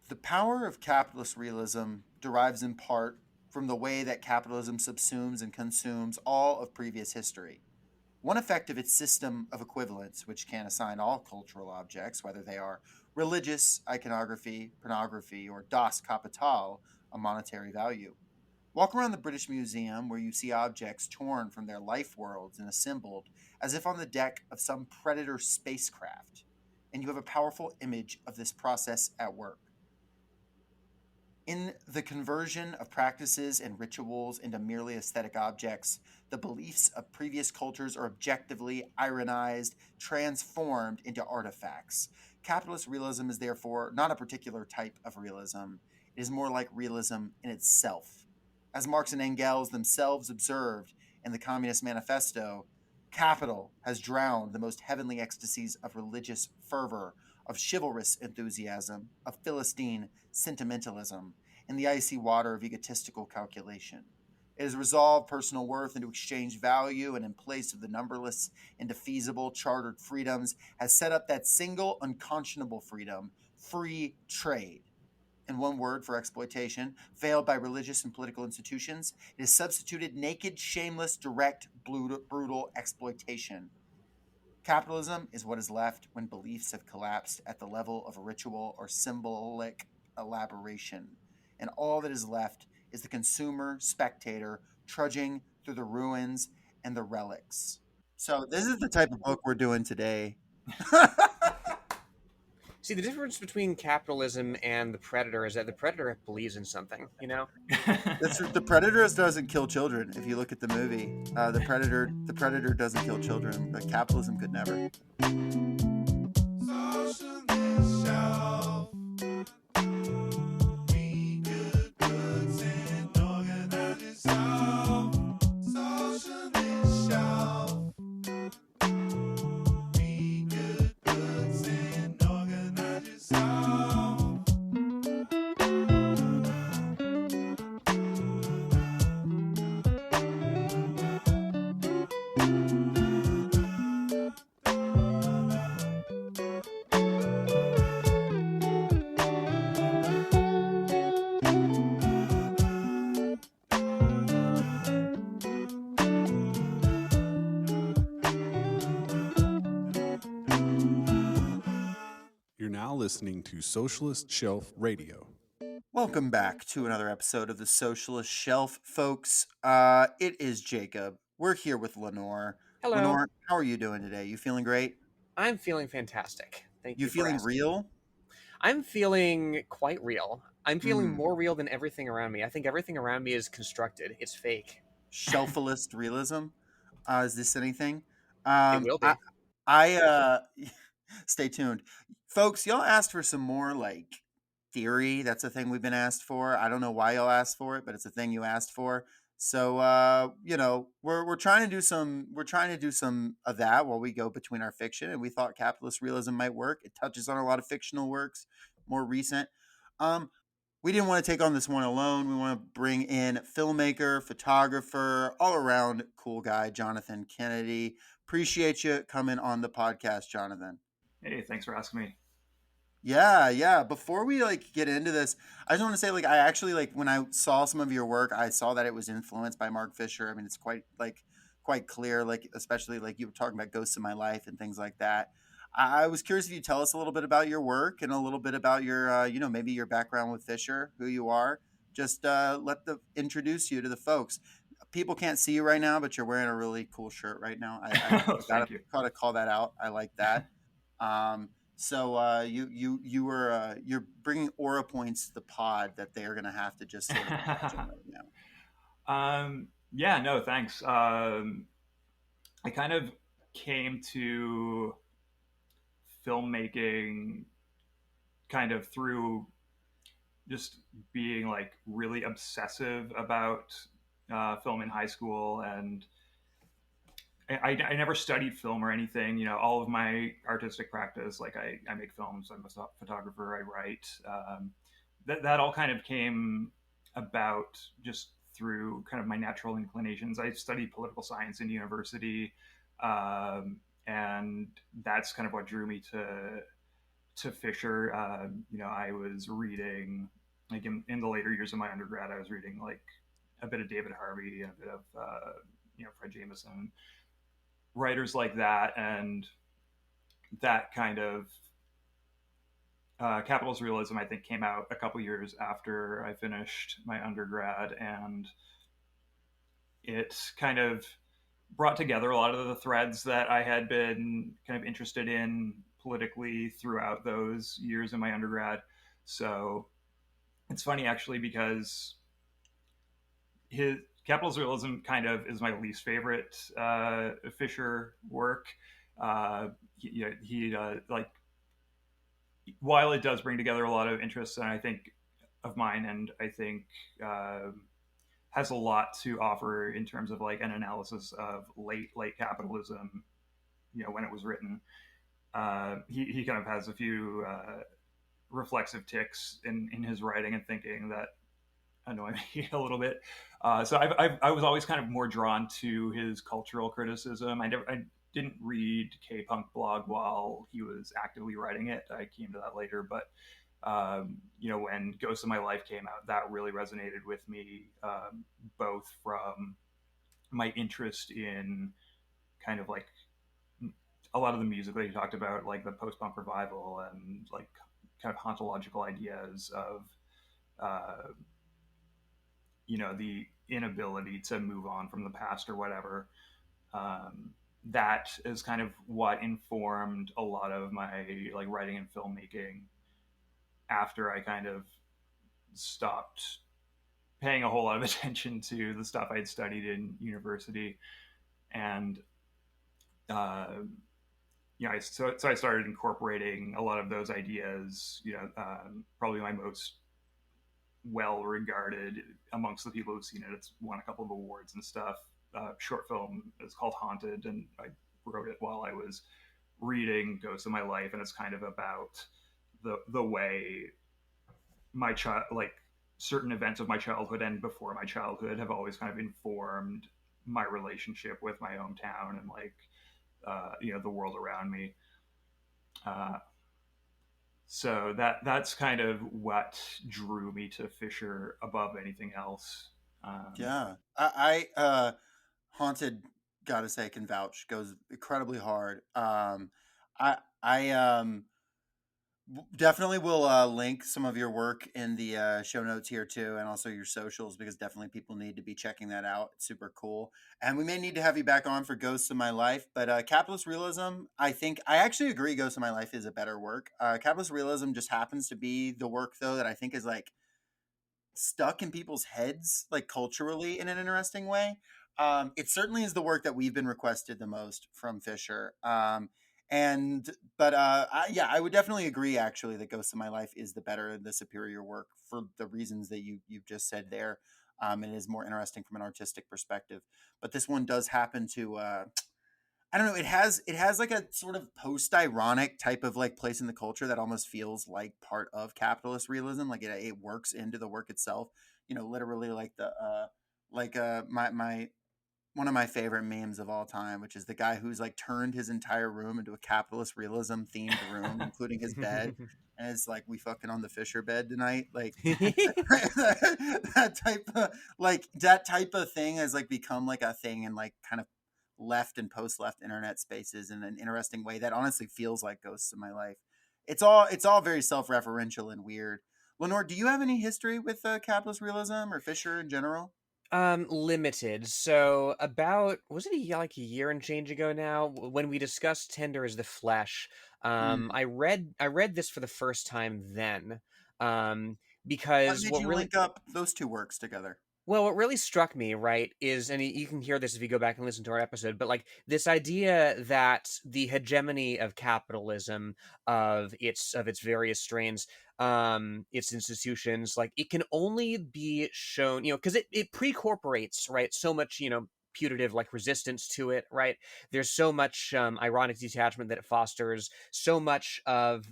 The power of capitalist realism derives in part from the way that capitalism subsumes and consumes all of previous history. One effect of its system of equivalence, which can assign all cultural objects, whether they are religious, iconography, pornography, or Das Kapital, a monetary value. Walk around the British Museum where you see objects torn from their life worlds and assembled as if on the deck of some predator spacecraft, and you have a powerful image of this process at work. In the conversion of practices and rituals into merely aesthetic objects, the beliefs of previous cultures are objectively ironized, transformed into artifacts. Capitalist realism is therefore not a particular type of realism, it is more like realism in itself. As Marx and Engels themselves observed in the Communist Manifesto, capital has drowned the most heavenly ecstasies of religious fervor, of chivalrous enthusiasm, of Philistine sentimentalism, in the icy water of egotistical calculation. It has resolved personal worth into exchange value, and in place of the numberless, indefeasible, chartered freedoms, has set up that single, unconscionable freedom, free trade. In one word for exploitation, veiled by religious and political institutions, it has substituted naked, shameless, direct, brutal exploitation. Capitalism is what is left when beliefs have collapsed at the level of ritual or symbolic elaboration. And all that is left is the consumer spectator trudging through the ruins and the relics. So, this is the type of book we're doing today. See, the difference between capitalism and the predator is that the predator believes in something, you know? The predator doesn't kill children. If you look at the movie, the predator doesn't kill children, but capitalism could never. You're now listening to Socialist Shelf Radio. Welcome back to another episode of the Socialist Shelf, folks. It is Jacob. We're here with Lenore. Hello. Lenore, how are you doing today? You feeling great? I'm feeling fantastic. Thank You you for feeling asking. real? I'm feeling quite real. I'm feeling Mm. more real than everything around me. I think everything around me is constructed. It's fake. Shelfalist realism. Is this anything? It will I, be. I stay tuned, folks. Y'all asked for some more like theory. That's a thing we've been asked for. I don't know why y'all asked for it, but it's a thing you asked for. So we're trying to do some of that while we go between our fiction, and we thought capitalist realism might work. It touches on a lot of fictional works, more recent. Um, we didn't want to take on this one alone. We want to bring in filmmaker, photographer, all around cool guy, Jonathan Kennedy. Appreciate you coming on the podcast, Jonathan. Hey, thanks for asking me. Yeah. Before we get into this, I just want to say I actually when I saw some of your work, I saw that it was influenced by Mark Fisher. I mean, it's quite clear, especially you were talking about Ghosts in My Life and things like that. I was curious if you tell us a little bit about your work and a little bit about your maybe your background with Fisher, who you are. Just introduce you to the folks. People can't see you right now, but you're wearing a really cool shirt right now. I Thank you. gotta call that out. I like that. So you're bringing aura points to the pod that they are going to have to just sort of imagine right now. Yeah, no, thanks. I kind of came to filmmaking kind of through just being really obsessive about film in high school, and I never studied film or anything. All of my artistic practice, I make films, I'm a photographer, I write. That all kind of came about just through kind of my natural inclinations. I studied political science in university, and that's kind of what drew me to Fisher. I was reading, like, in the later years of my undergrad, I was reading like a bit of David Harvey and a bit of Fred Jameson, writers like that, and that kind of capitalist realism, I think, came out a couple years after I finished my undergrad, and it kind of brought together a lot of the threads that I had been kind of interested in politically throughout those years in my undergrad. So it's funny, actually, because his capitalist realism kind of is my least favorite Fisher work. He like, while it does bring together a lot of interests, and I think of mine, and I think has a lot to offer in terms of like an analysis of late capitalism, when it was written. He kind of has a few reflexive ticks in his writing and thinking that annoy me a little bit. So I was always kind of more drawn to his cultural criticism. I didn't read K-Punk blog while he was actively writing it. I came to that later, but when Ghosts of My Life came out, that really resonated with me, both from my interest in kind of like a lot of the music that he talked about, like the post-punk revival and like kind of ontological ideas of, the inability to move on from the past or whatever. That is kind of what informed a lot of my like writing and filmmaking after I kind of stopped paying a whole lot of attention to the stuff I'd studied in university. And so I started incorporating a lot of those ideas. Probably my most well regarded amongst the people who've seen it, it's won a couple of awards and stuff. Short film is called Haunted, and I wrote it while I was reading Ghosts of My Life, and it's kind of about the way my child, like certain events of my childhood and before my childhood, have always kind of informed my relationship with my hometown and like the world around me. So that's kind of what drew me to Fisher above anything else. Yeah, I Haunted, gotta say, can vouch, goes incredibly hard. I definitely will link some of your work in the show notes here too, and also your socials, because definitely people need to be checking that out. It's super cool, and we may need to have you back on for Ghosts of My Life. But capitalist realism, I actually agree. Ghosts of My Life is a better work. Capitalist realism just happens to be the work, though, that I think is like stuck in people's heads, like culturally, in an interesting way. It certainly is the work that we've been requested the most from Fisher. And but I would definitely agree, actually, that Ghosts of My Life is the superior work for the reasons that you've just said there. And it is more interesting from an artistic perspective. But this one does happen to I don't know. It has like a sort of post-ironic type of like place in the culture that almost feels like part of capitalist realism. Like it works into the work itself. Literally like my one of my favorite memes of all time, which is the guy who's like turned his entire room into a capitalist realism themed room, including his bed. And it's like, we fucking on the Fisher bed tonight. Like that type of thing has like become like a thing in like kind of left and post-left internet spaces in an interesting way that honestly feels like Ghosts of My Life. It's all very self-referential and weird. Lenore, do you have any history with capitalist realism or Fisher in general? Limited. So about, was it like a year and change ago now, when we discussed Tender as the Flesh, Mm. I read this for the first time then. What Because made you link up those two works together? well, what really struck me, right, is, and you can hear this if you go back and listen to our episode, but like this idea that the hegemony of capitalism, of its various strains, its institutions, like it can only be shown, because it pre-corporates, right, so much, putative like resistance to it, right? There's so much ironic detachment that it fosters, so much of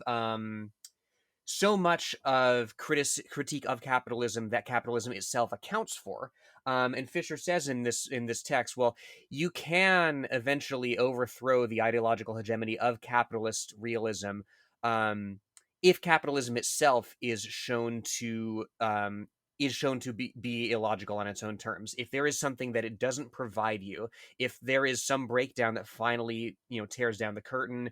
critique of capitalism that capitalism itself accounts for. And Fisher says in this text, well, you can eventually overthrow the ideological hegemony of capitalist realism, if capitalism itself is shown to be illogical on its own terms, if there is something that it doesn't provide you, if there is some breakdown that finally, tears down the curtain,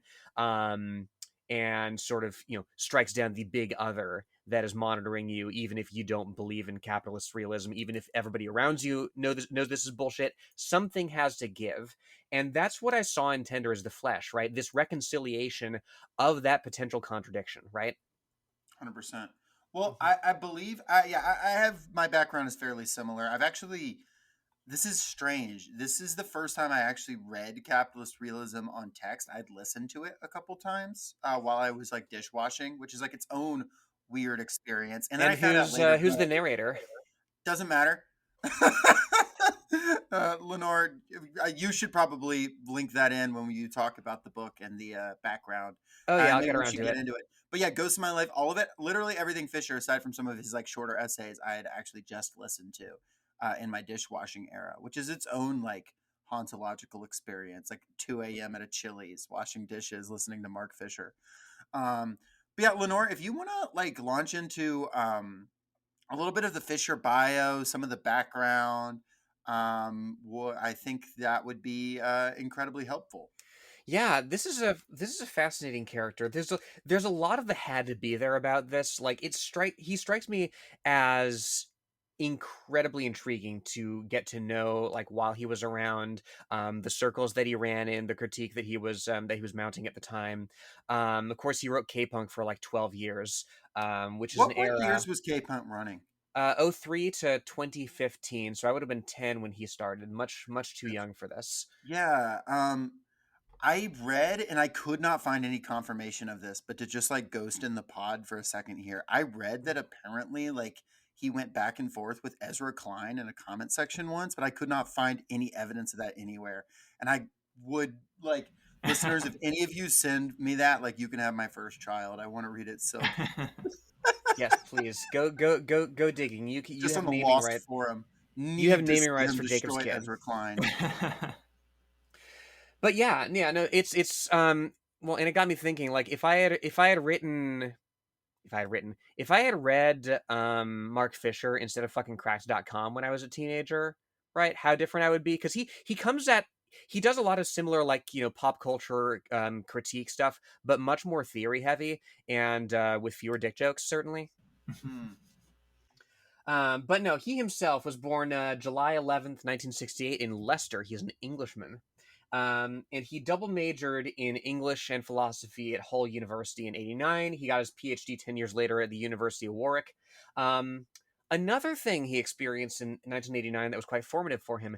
and sort of, strikes down the big other that is monitoring you, even if you don't believe in capitalist realism, even if everybody around you knows this is bullshit, something has to give. And that's what I saw in Tender is the Flesh, right? This reconciliation of that potential contradiction, right? 100%. Well, I believe, I have, my background is fairly similar. I've actually, this is strange. This is the first time I actually read Capitalist Realism on text. I'd listened to it a couple times while I was like dishwashing, which is like its own weird experience. And then And I found out later. who's the narrator? Doesn't matter. Lenore, you should probably link that in when you talk about the book and the background. Oh yeah, I'll maybe get we around should to get it. into it. But yeah, Ghost of My Life, all of it, literally everything Fisher, aside from some of his like shorter essays, I had actually just listened to in my dishwashing era, which is its own like hauntological experience, like 2 a.m. at a Chili's, washing dishes, listening to Mark Fisher. But yeah, Lenore, if you want to like launch into a little bit of the Fisher bio, some of the background, I think that would be incredibly helpful. Yeah, this is a fascinating character. There's a lot of the had to be there about this. Like he strikes me as incredibly intriguing to get to know, like while he was around, the circles that he ran in, the critique that he was mounting at the time. Of course, he wrote K-punk for like 12 years, which is an What era. years was K-punk running? 03 to 2015, so I would have been 10 when he started. Much too young for this. Yeah. I read, and I could not find any confirmation of this, but to just like ghost in the pod for a second here, I read that apparently like he went back and forth with Ezra Klein in a comment section once, but I could not find any evidence of that anywhere. And I would like listeners, if any of you send me that, like you can have my first child. I want to read it so Yes, please go digging. You just have on the naming lost rights. forum. You have Need to naming see rights him for Jacob's destroy kid. Ezra Klein. But yeah, no, it's well, and it got me thinking. Like if I had read Mark Fisher instead of fucking cracked.com when I was a teenager, right? How different I would be, because he does a lot of similar, like, pop culture critique stuff, but much more theory heavy and with fewer dick jokes, certainly. But no, he himself was born July 11th, 1968 in Leicester. He's an Englishman. And he double majored in English and philosophy at Hull University in '89. He got his PhD 10 years later at the University of Warwick. Another thing he experienced in 1989 that was quite formative for him,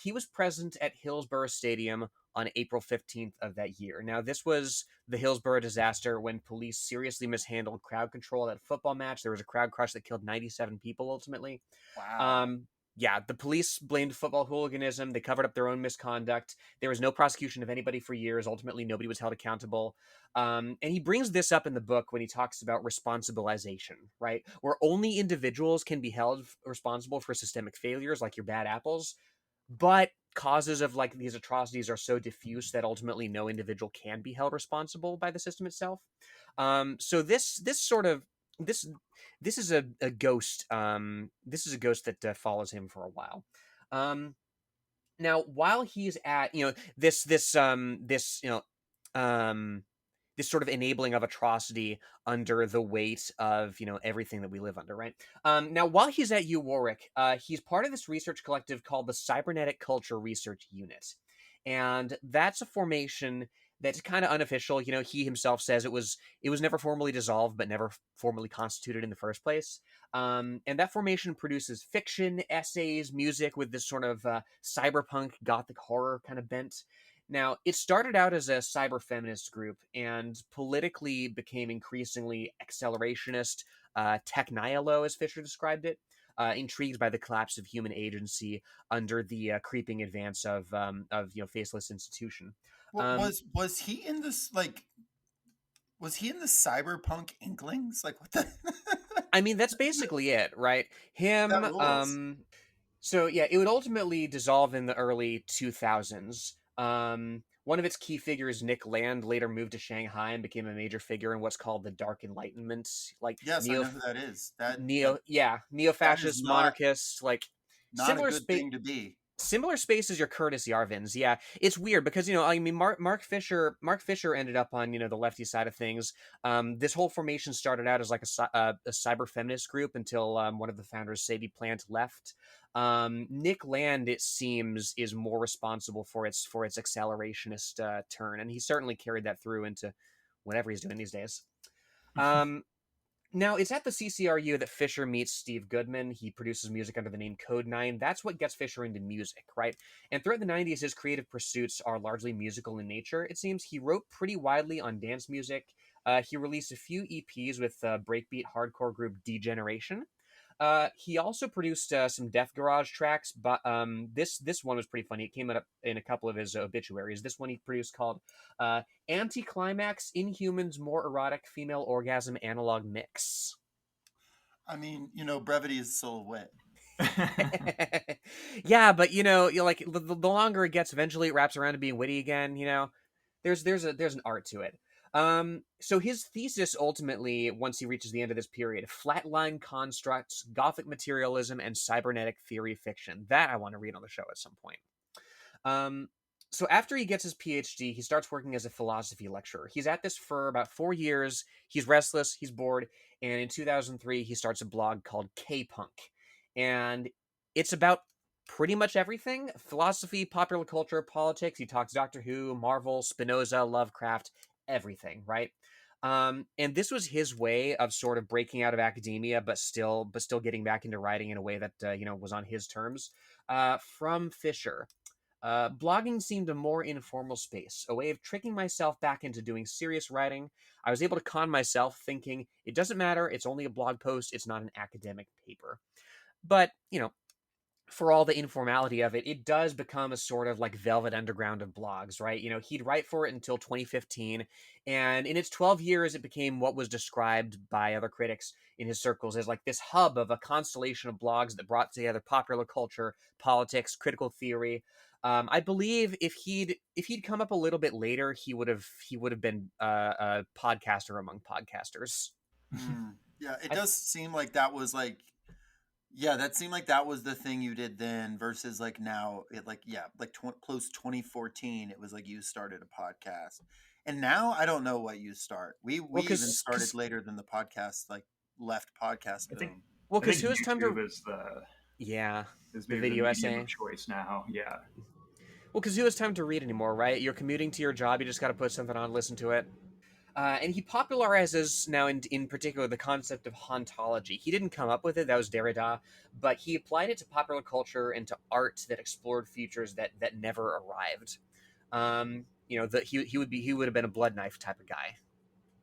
he was present at Hillsborough Stadium on April 15th of that year. Now, this was the Hillsborough disaster when police seriously mishandled crowd control at a football match. There was a crowd crush that killed 97 people ultimately. Wow. Yeah, the police blamed football hooliganism. They covered up their own misconduct. There was no prosecution of anybody for years. Ultimately, nobody was held accountable. And he brings this up in the book when he talks about responsibilization, right? Where only individuals can be held responsible for systemic failures, like your bad apples. But causes of like these atrocities are so diffuse that ultimately no individual can be held responsible by the system itself. So this is a ghost. This is a ghost that follows him for a while. Now, while he's at this sort of enabling of atrocity under the weight of everything that we live under, right? Now, while he's at U Warwick, he's part of this research collective called the Cybernetic Culture Research Unit, and that's a formation that's kind of unofficial. He himself says it was never formally dissolved, but never formally constituted in the first place. And that formation produces fiction, essays, music with this sort of cyberpunk gothic horror kind of bent. Now, it started out as a cyber feminist group and politically became increasingly accelerationist, tech-nihilo, as Fisher described it, intrigued by the collapse of human agency under the creeping advance of faceless institution. Was he in this like? Was he in the cyberpunk Inklings? Like what the? I mean, that's basically it, right? Him. That rules. So yeah, it would ultimately dissolve in the early 2000s. One of its key figures, Nick Land, later moved to Shanghai and became a major figure in what's called the Dark Enlightenment, like Yes, I know who that is. That is neo-fascist, monarchist, like not a similar good space. thing to be. Similar space as your Curtis Yarvins. Yeah, it's weird because I mean, Mark Fisher ended up on the lefty side of things. This whole formation started out as like a cyber feminist group until one of the founders, Sadie Plant, left. Nick Land, it seems, is more responsible for its accelerationist turn, and he certainly carried that through into whatever he's doing these days. Now, it's at the CCRU that Fisher meets Steve Goodman. He produces music under the name Code 9. That's what gets Fisher into music, right? And throughout the 90s, his creative pursuits are largely musical in nature. It seems he wrote pretty widely on dance music. He released a few EPs with breakbeat hardcore group Degeneration. He also produced some Death Garage tracks, but this one was pretty funny. It came up in a couple of his obituaries. This one he produced called Anticlimax, Inhumans, More Erotic, Female Orgasm Analog Mix. I mean, brevity is the soul of wit. Yeah, but like the longer it gets, eventually it wraps around to being witty again. There's an art to it. So his thesis ultimately, once he reaches the end of this period, flatline constructs, Gothic materialism, and cybernetic theory fiction. That I want to read on the show at some point. So after he gets his PhD, he starts working as a philosophy lecturer. He's at this for about 4 years. He's restless, he's bored, and in 2003, he starts a blog called K-Punk. And it's about pretty much everything: philosophy, popular culture, politics. He talks Doctor Who, Marvel, Spinoza, Lovecraft, everything, right? And this was his way of sort of breaking out of academia, but still getting back into writing in a way that was on his terms. From Fisher, blogging seemed a more informal space, a way of tricking myself back into doing serious writing. I was able to con myself, thinking it doesn't matter, it's only a blog post, it's not an academic paper. But for all the informality of it, it does become a sort of like velvet underground of blogs, right? He'd write for it until 2015, and in its 12 years, it became what was described by other critics in his circles as like this hub of a constellation of blogs that brought together popular culture, politics, critical theory. I believe if he'd come up a little bit later, he would have been a podcaster among podcasters. Yeah, it does seem like that was like. Yeah, that seemed like that was the thing you did then versus like now. It close 2014. It was like you started a podcast, and now I don't know what you start. We even started later than the podcast left podcast boom. Because who has time to? Is the is the video essay of choice now? Yeah. Well, because who has time to read anymore, right? You're commuting to your job. You just got to put something on, listen to it. And he popularizes now, in particular, the concept of hauntology. He didn't come up with it; that was Derrida, but he applied it to popular culture and to art that explored futures that never arrived. He would have been a Blood Knife type of guy.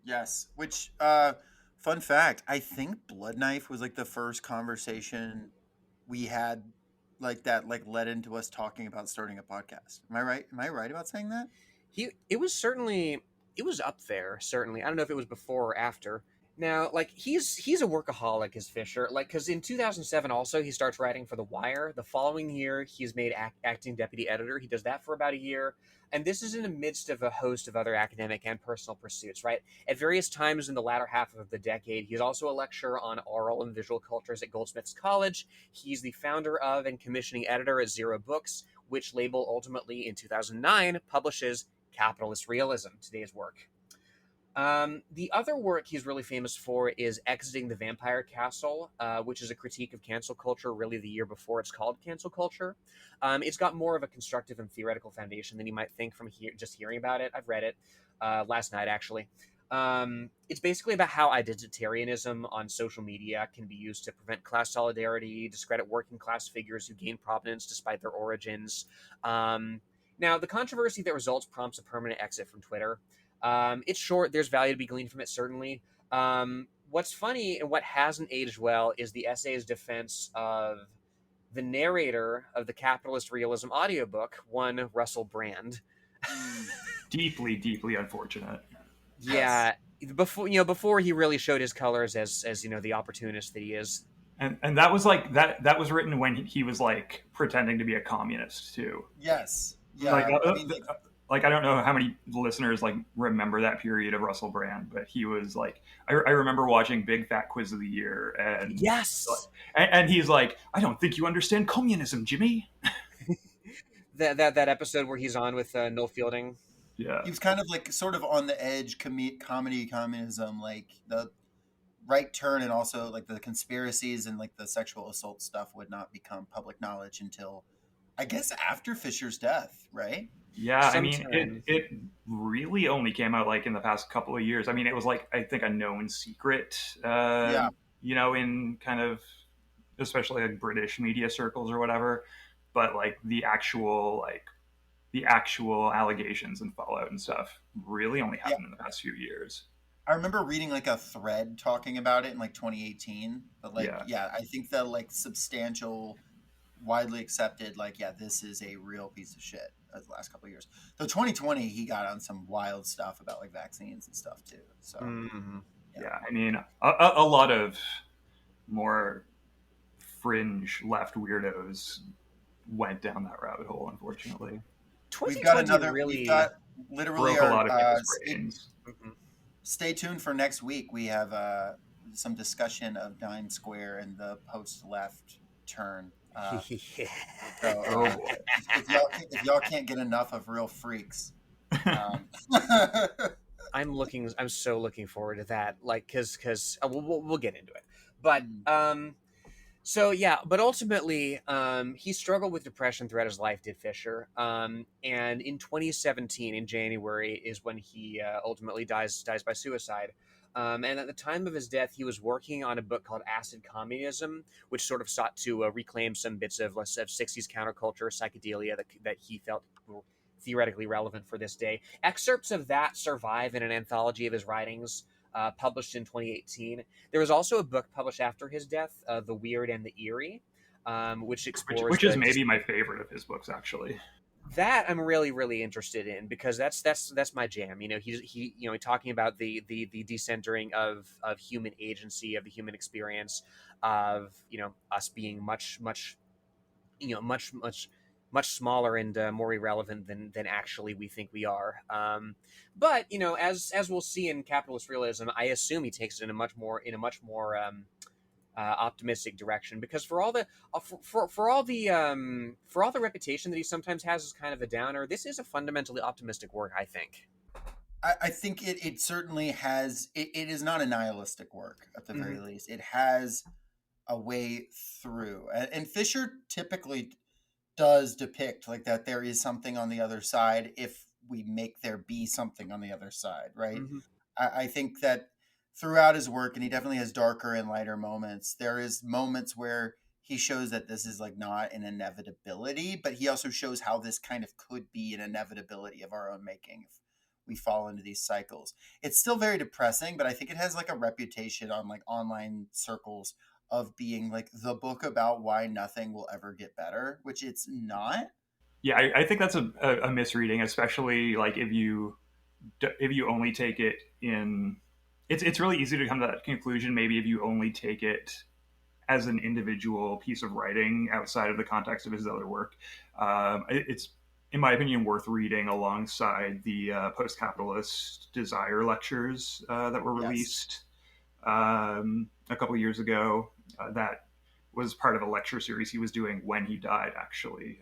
Yes, which fun fact, I think Blood Knife was like the first conversation we had that led into us talking about starting a podcast. Am I right? Am I right about saying that? It was up there, certainly. I don't know if it was before or after. Now, he's a workaholic, is Fisher. Because in 2007 also, he starts writing for The Wire. The following year, he's made acting deputy editor. He does that for about a year. And this is in the midst of a host of other academic and personal pursuits, right? At various times in the latter half of the decade, he's also a lecturer on oral and visual cultures at Goldsmiths College. He's the founder of and commissioning editor at Zero Books, which label ultimately in 2009 publishes Capitalist Realism, today's work. The other work he's really famous for is Exiting the Vampire Castle, which is a critique of cancel culture, really the year before it's called cancel culture. It's got more of a constructive and theoretical foundation than you might think from just hearing about it. I've read it last night, actually. It's basically about how identitarianism on social media can be used to prevent class solidarity, discredit working class figures who gain prominence despite their origins. Now, the controversy that results prompts a permanent exit from Twitter. It's short. There's value to be gleaned from it, certainly. What's funny and what hasn't aged well is the essay's defense of the narrator of the Capitalist Realism audiobook, one Russell Brand. Deeply, deeply unfortunate. Yeah, before he really showed his colors as the opportunist that he is. And that was that was written when he was pretending to be a communist too. Yes. Yeah. like, I don't know how many listeners like remember that period of Russell Brand, but he was like, I remember watching Big Fat Quiz of the Year, Yes. and he's like, I don't think you understand communism, Jimmy. That episode where he's on with Noel Fielding. Yeah. He was kind of like sort of on the edge, comedy communism, like the right turn, and also like the conspiracies and like the sexual assault stuff would not become public knowledge until, I guess, after Fisher's death, right? Yeah, I mean, Sometime. it really only came out like in the past couple of years. I mean, it was like, I think, a known secret, Yeah. in kind of, especially like British media circles or whatever. But like the actual allegations and fallout and stuff really only Yeah. happened in the past few years. I remember reading like a thread talking about it in like 2018, but like, Yeah. yeah, I think the like substantial, widely accepted, like, yeah, this is a real piece of shit the last couple of years. Though 2020, he got on some wild stuff about like vaccines and stuff too. So, Mm-hmm. Yeah, I mean, a lot of more fringe left weirdos went down that rabbit hole, unfortunately. we've got 2020 we've really. got literally Broke a lot of our, people's brains. Mhm. stay tuned for next week. We have some discussion of Nine Square and the post-left turn. Yeah. So Oh boy. if y'all can't get enough of real freaks, I'm so looking forward to that. Like, cause we'll get into it. But so yeah, but ultimately, he struggled with depression throughout his life. Did Fisher? And in 2017, in January, is when he ultimately dies by suicide. And at the time of his death, he was working on a book called Acid Communism, which sort of sought to reclaim some bits of 60s counterculture, psychedelia that he felt were theoretically relevant for this day. Excerpts of that survive in an anthology of his writings, published in 2018. There was also a book published after his death, The Weird and the Eerie, which explores Which is maybe my favorite of his books, actually. that I'm really interested in, because that's my jam. He talking about the decentering of human agency, of the human experience, of us being much smaller and more irrelevant than actually we think we are. But as we'll see in capitalist realism, I assume he takes it in a much more optimistic direction, because for all the for all the reputation that he sometimes has as kind of a downer, this is a fundamentally optimistic work, I think. I think it certainly has. It is not a nihilistic work at the very Mhm. least. It has a way through, and Fisher typically does depict like that there is something on the other side if we make there be something on the other side, right? Mhm. I think that throughout his work, and he definitely has darker and lighter moments, there is moments where he shows that this is like not an inevitability, but he also shows how this kind of could be an inevitability of our own making if we fall into these cycles. It's still very depressing, but I think it has like a reputation on like online circles of being like the book about why nothing will ever get better, which it's not. Yeah, I think that's a misreading, especially like if you only take it in. It's really easy to come to that conclusion. Maybe if you only take it as an individual piece of writing outside of the context of his other work. It's, in my opinion, worth reading alongside the post-capitalist desire lectures that were Yes. released a couple of years ago. That was part of a lecture series he was doing when he died, actually.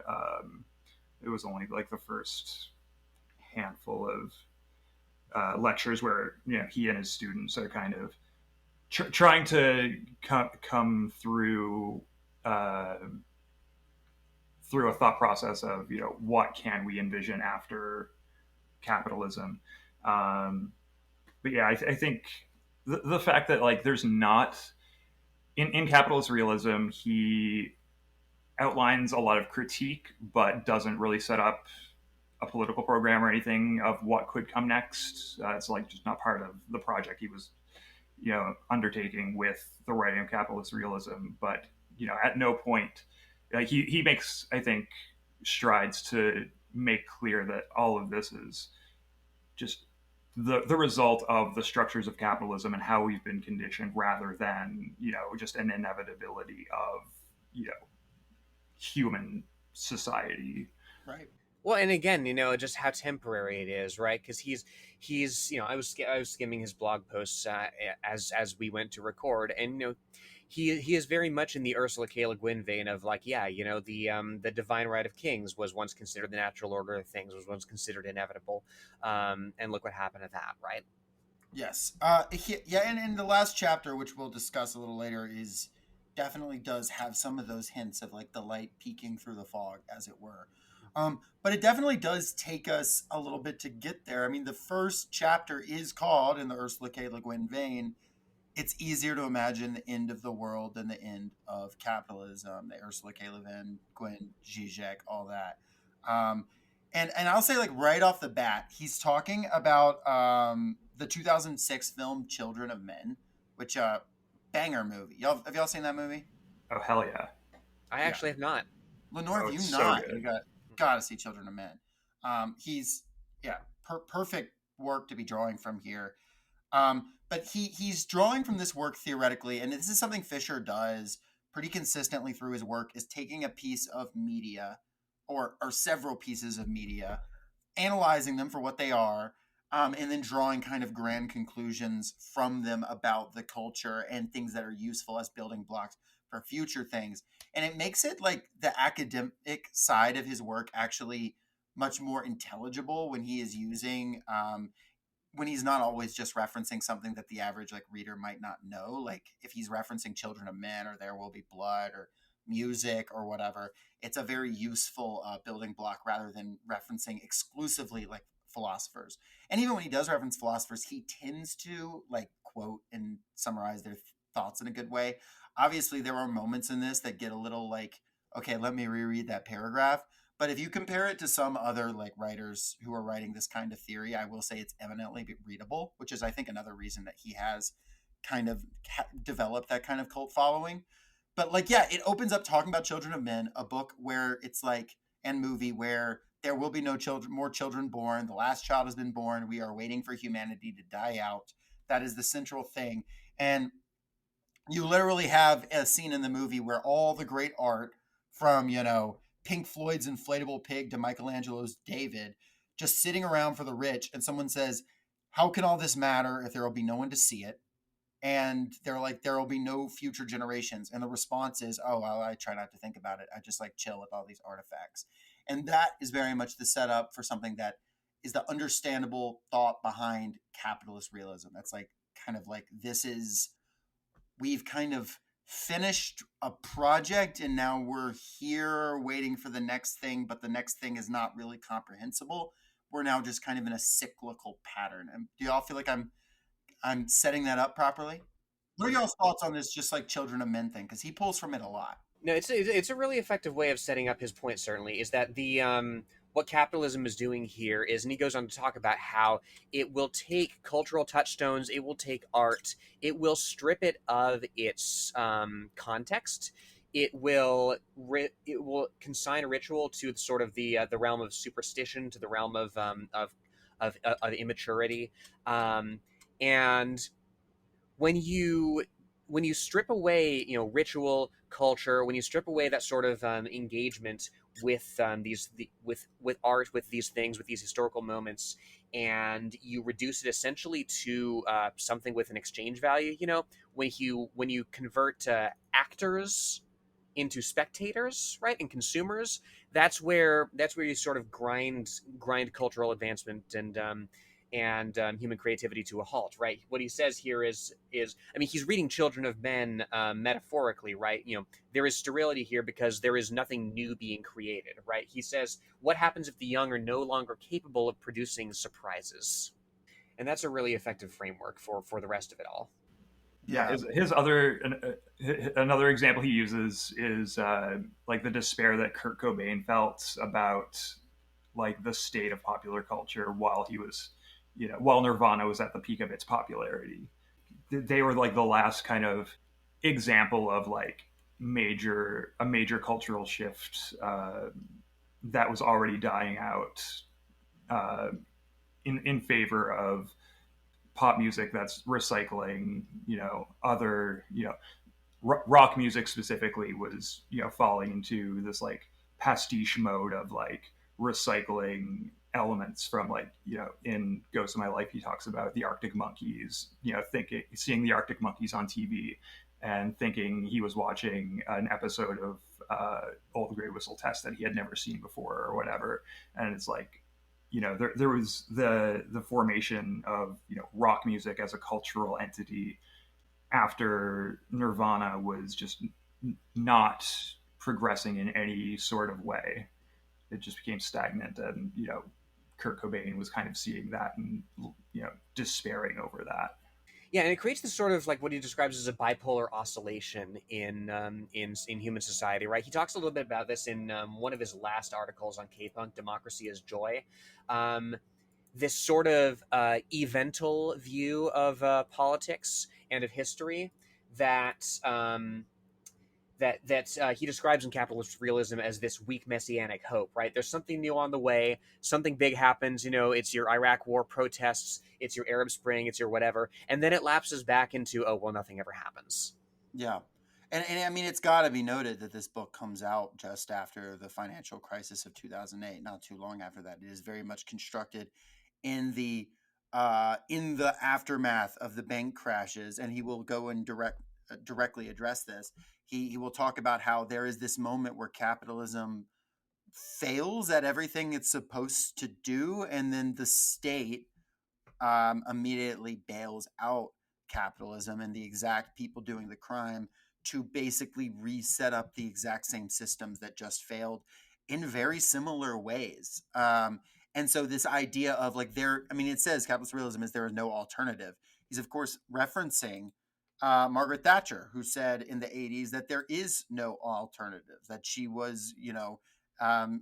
It was only like the first handful of lectures where he and his students are kind of trying to come through through a thought process of what can we envision after capitalism. But yeah, I think the fact that like there's not in capitalist realism, he outlines a lot of critique but doesn't really set up a political program or anything of what could come next. It's like just not part of the project he was undertaking with the writing of capitalist realism. But at no point he makes, I think, strides to make clear that all of this is just the result of the structures of capitalism and how we've been conditioned, rather than just an inevitability of human society. Right. Well, and again, just how temporary it is, right? Because he's I was skimming his blog posts as we went to record, and he is very much in the Ursula K. Le Guin vein of like, yeah, the divine right of kings was once considered the natural order of things, was once considered inevitable, and look what happened to that, right? Yes. Yeah, and in the last chapter, which we'll discuss a little later, is definitely does have some of those hints of like the light peeking through the fog, as it were. But it definitely does take us a little bit to get there. I mean, the first chapter is called, in the Ursula K. Le Guin vein, it's easier to imagine the end of the world than the end of capitalism. The Ursula K. Le Guin, Zizek, all that. Um, and I'll say, like, right off the bat, he's talking about the 2006 film Children of Men, which banger movie. Have y'all seen that movie? Oh, hell yeah. I Yeah. actually have not. Lenore, if you it's so not, good. you gotta see Children of Men. He's perfect work to be drawing from here. But he's drawing from this work theoretically, and this is something Fisher does pretty consistently through his work, is taking a piece of media or several pieces of media, analyzing them for what they are, and then drawing kind of grand conclusions from them about the culture and things that are useful as building blocks for future things. And it makes it like the academic side of his work actually much more intelligible when he is using when he's not always just referencing something that the average like reader might not know. Like if he's referencing Children of Men or There Will Be Blood or music or whatever, it's a very useful building block rather than referencing exclusively like philosophers. And even when he does reference philosophers, he tends to like quote and summarize their thoughts in a good way. Obviously, there are moments in this that get a little like, okay, let me reread that paragraph. But if you compare it to some other like writers who are writing this kind of theory, I will say it's eminently readable, which is I think another reason that he has kind of developed that kind of cult following. But like, yeah, it opens up talking about Children of Men, a book where it's like, and movie where there will be no children, more children born. The last child has been born. We are waiting for humanity to die out. That is the central thing. And you literally have a scene in the movie where all the great art from, Pink Floyd's Inflatable Pig to Michelangelo's David just sitting around for the rich. And someone says, how can all this matter if there will be no one to see it? And they're like, there will be no future generations. And the response is, oh, well, I try not to think about it. I just like chill with all these artifacts. And that is very much the setup for something that is the understandable thought behind capitalist realism. That's like kind of like, we've kind of finished a project and now we're here waiting for the next thing, but the next thing is not really comprehensible. We're now just kind of in a cyclical pattern. And do y'all feel like I'm setting that up properly? What are y'all's thoughts on this just like Children of Men thing? Because he pulls from it a lot. No, it's a really effective way of setting up his point. Certainly, is that the what capitalism is doing here is, and he goes on to talk about how it will take cultural touchstones, it will take art, it will strip it of its context. It will consign a ritual to sort of the realm of superstition, to the realm of immaturity, and when you strip away ritual culture, when you strip away that sort of engagement with with art, with these things, with these historical moments, and you reduce it essentially to something with an exchange value, when you convert actors into spectators, right, and consumers, that's where you sort of grind cultural advancement and human creativity to a halt, right? What he says here is I mean, he's reading Children of Men metaphorically, right? There is sterility here because there is nothing new being created, right? He says, what happens if the young are no longer capable of producing surprises? And that's a really effective framework for the rest of it all. Yeah, his other another example he uses is like the despair that Kurt Cobain felt about like the state of popular culture while he was, while Nirvana was at the peak of its popularity. They were like the last kind of example of like a major cultural shift that was already dying out uh, in favor of pop music that's recycling, other, rock music specifically was, falling into this like pastiche mode of like recycling elements from, like, in Ghost of My Life, he talks about the Arctic monkeys, seeing the Arctic monkeys on TV and thinking he was watching an episode of Old Grey Whistle Test that he had never seen before or whatever. And it's like, there was the formation of, rock music as a cultural entity after Nirvana was just not progressing in any sort of way. It just became stagnant, and Kurt Cobain was kind of seeing that and despairing over that. Yeah, and it creates this sort of like what he describes as a bipolar oscillation in human society, right? He talks a little bit about this in one of his last articles on K-Punk, Democracy is Joy. Um, this sort of evental view of politics and of history that he describes in Capitalist Realism as this weak messianic hope, right? There's something new on the way, something big happens, it's your Iraq war protests, it's your Arab Spring, it's your whatever, and then it lapses back into, oh, well, nothing ever happens. Yeah. And I mean, it's got to be noted that this book comes out just after the financial crisis of 2008, not too long after that. It is very much constructed in the aftermath of the bank crashes, and he will go and directly address this. He will talk about how there is this moment where capitalism fails at everything it's supposed to do, and then the state immediately bails out capitalism and the exact people doing the crime to basically reset up the exact same systems that just failed in very similar ways. And so this idea of like it says capitalist realism is there is no alternative. He's of course referencing Margaret Thatcher, who said in the 80s that there is no alternative, that she was,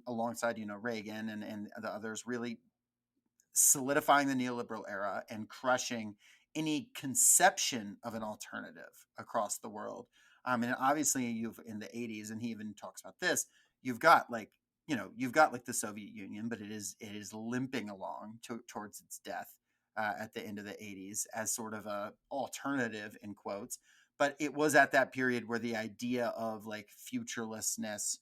alongside, Reagan and the others, really solidifying the neoliberal era and crushing any conception of an alternative across the world. And obviously you've in the 80s, and he even talks about this, you've got like the Soviet Union, but it is limping along towards its death at the end of the 80s as sort of a alternative in quotes. But it was at that period where the idea of like futurelessness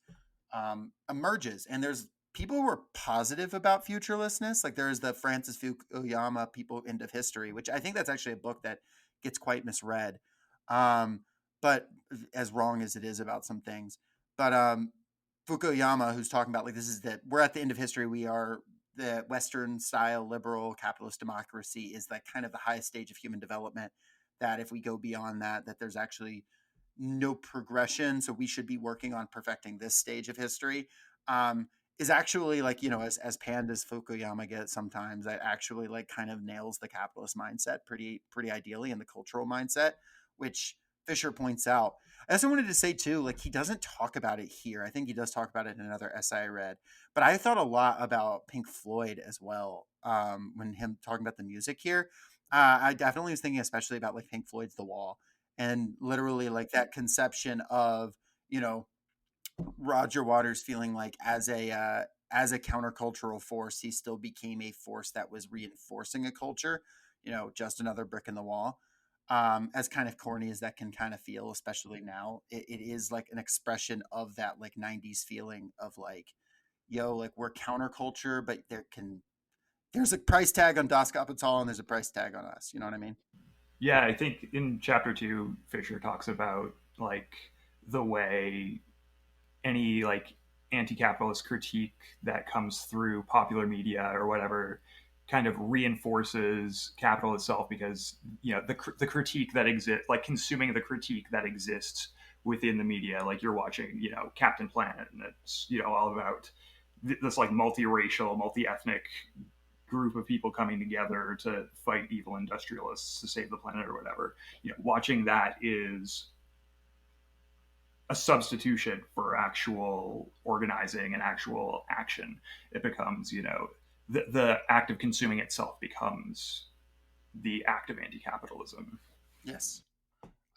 emerges, and there's people who were positive about futurelessness. Like there's the Francis Fukuyama People End of History, which I think that's actually a book that gets quite misread, but as wrong as it is about some things. But Fukuyama, who's talking about like this is that we're at the end of history. We are the Western style liberal capitalist democracy is like kind of the highest stage of human development. That if we go beyond that there's actually no progression. So we should be working on perfecting this stage of history. Is actually like, as panned as Fukuyama gets sometimes, that actually like kind of nails the capitalist mindset pretty ideally, and the cultural mindset, which Fisher points out. I also wanted to say too, like he doesn't talk about it here. I think he does talk about it in another essay I read, but I thought a lot about Pink Floyd as well. When him talking about the music here, I definitely was thinking especially about like Pink Floyd's The Wall, and literally like that conception of, Roger Waters feeling like as a countercultural force, he still became a force that was reinforcing a culture, just another brick in the wall. As kind of corny as that can kind of feel, especially now, it is like an expression of that like 90s feeling of like, like we're counterculture, but there's a price tag on Das Kapital and there's a price tag on us. You know what I mean? Yeah, I think in chapter 2, Fisher talks about like the way any like anti-capitalist critique that comes through popular media or whatever kind of reinforces capital itself, because the critique that exists, like consuming the critique that exists within the media, like you're watching Captain Planet, and it's all about this like multiracial, multi-ethnic group of people coming together to fight evil industrialists to save the planet or whatever. Watching that is a substitution for actual organizing and actual action. It becomes, the act of consuming itself becomes the act of anti-capitalism. Yes.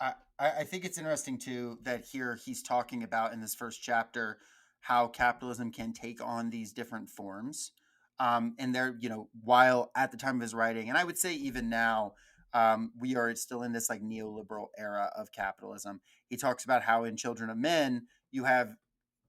I think it's interesting too that here he's talking about in this first chapter how capitalism can take on these different forms. And they're, while at the time of his writing, and I would say even now, we are still in this like neoliberal era of capitalism. He talks about how in Children of Men, you have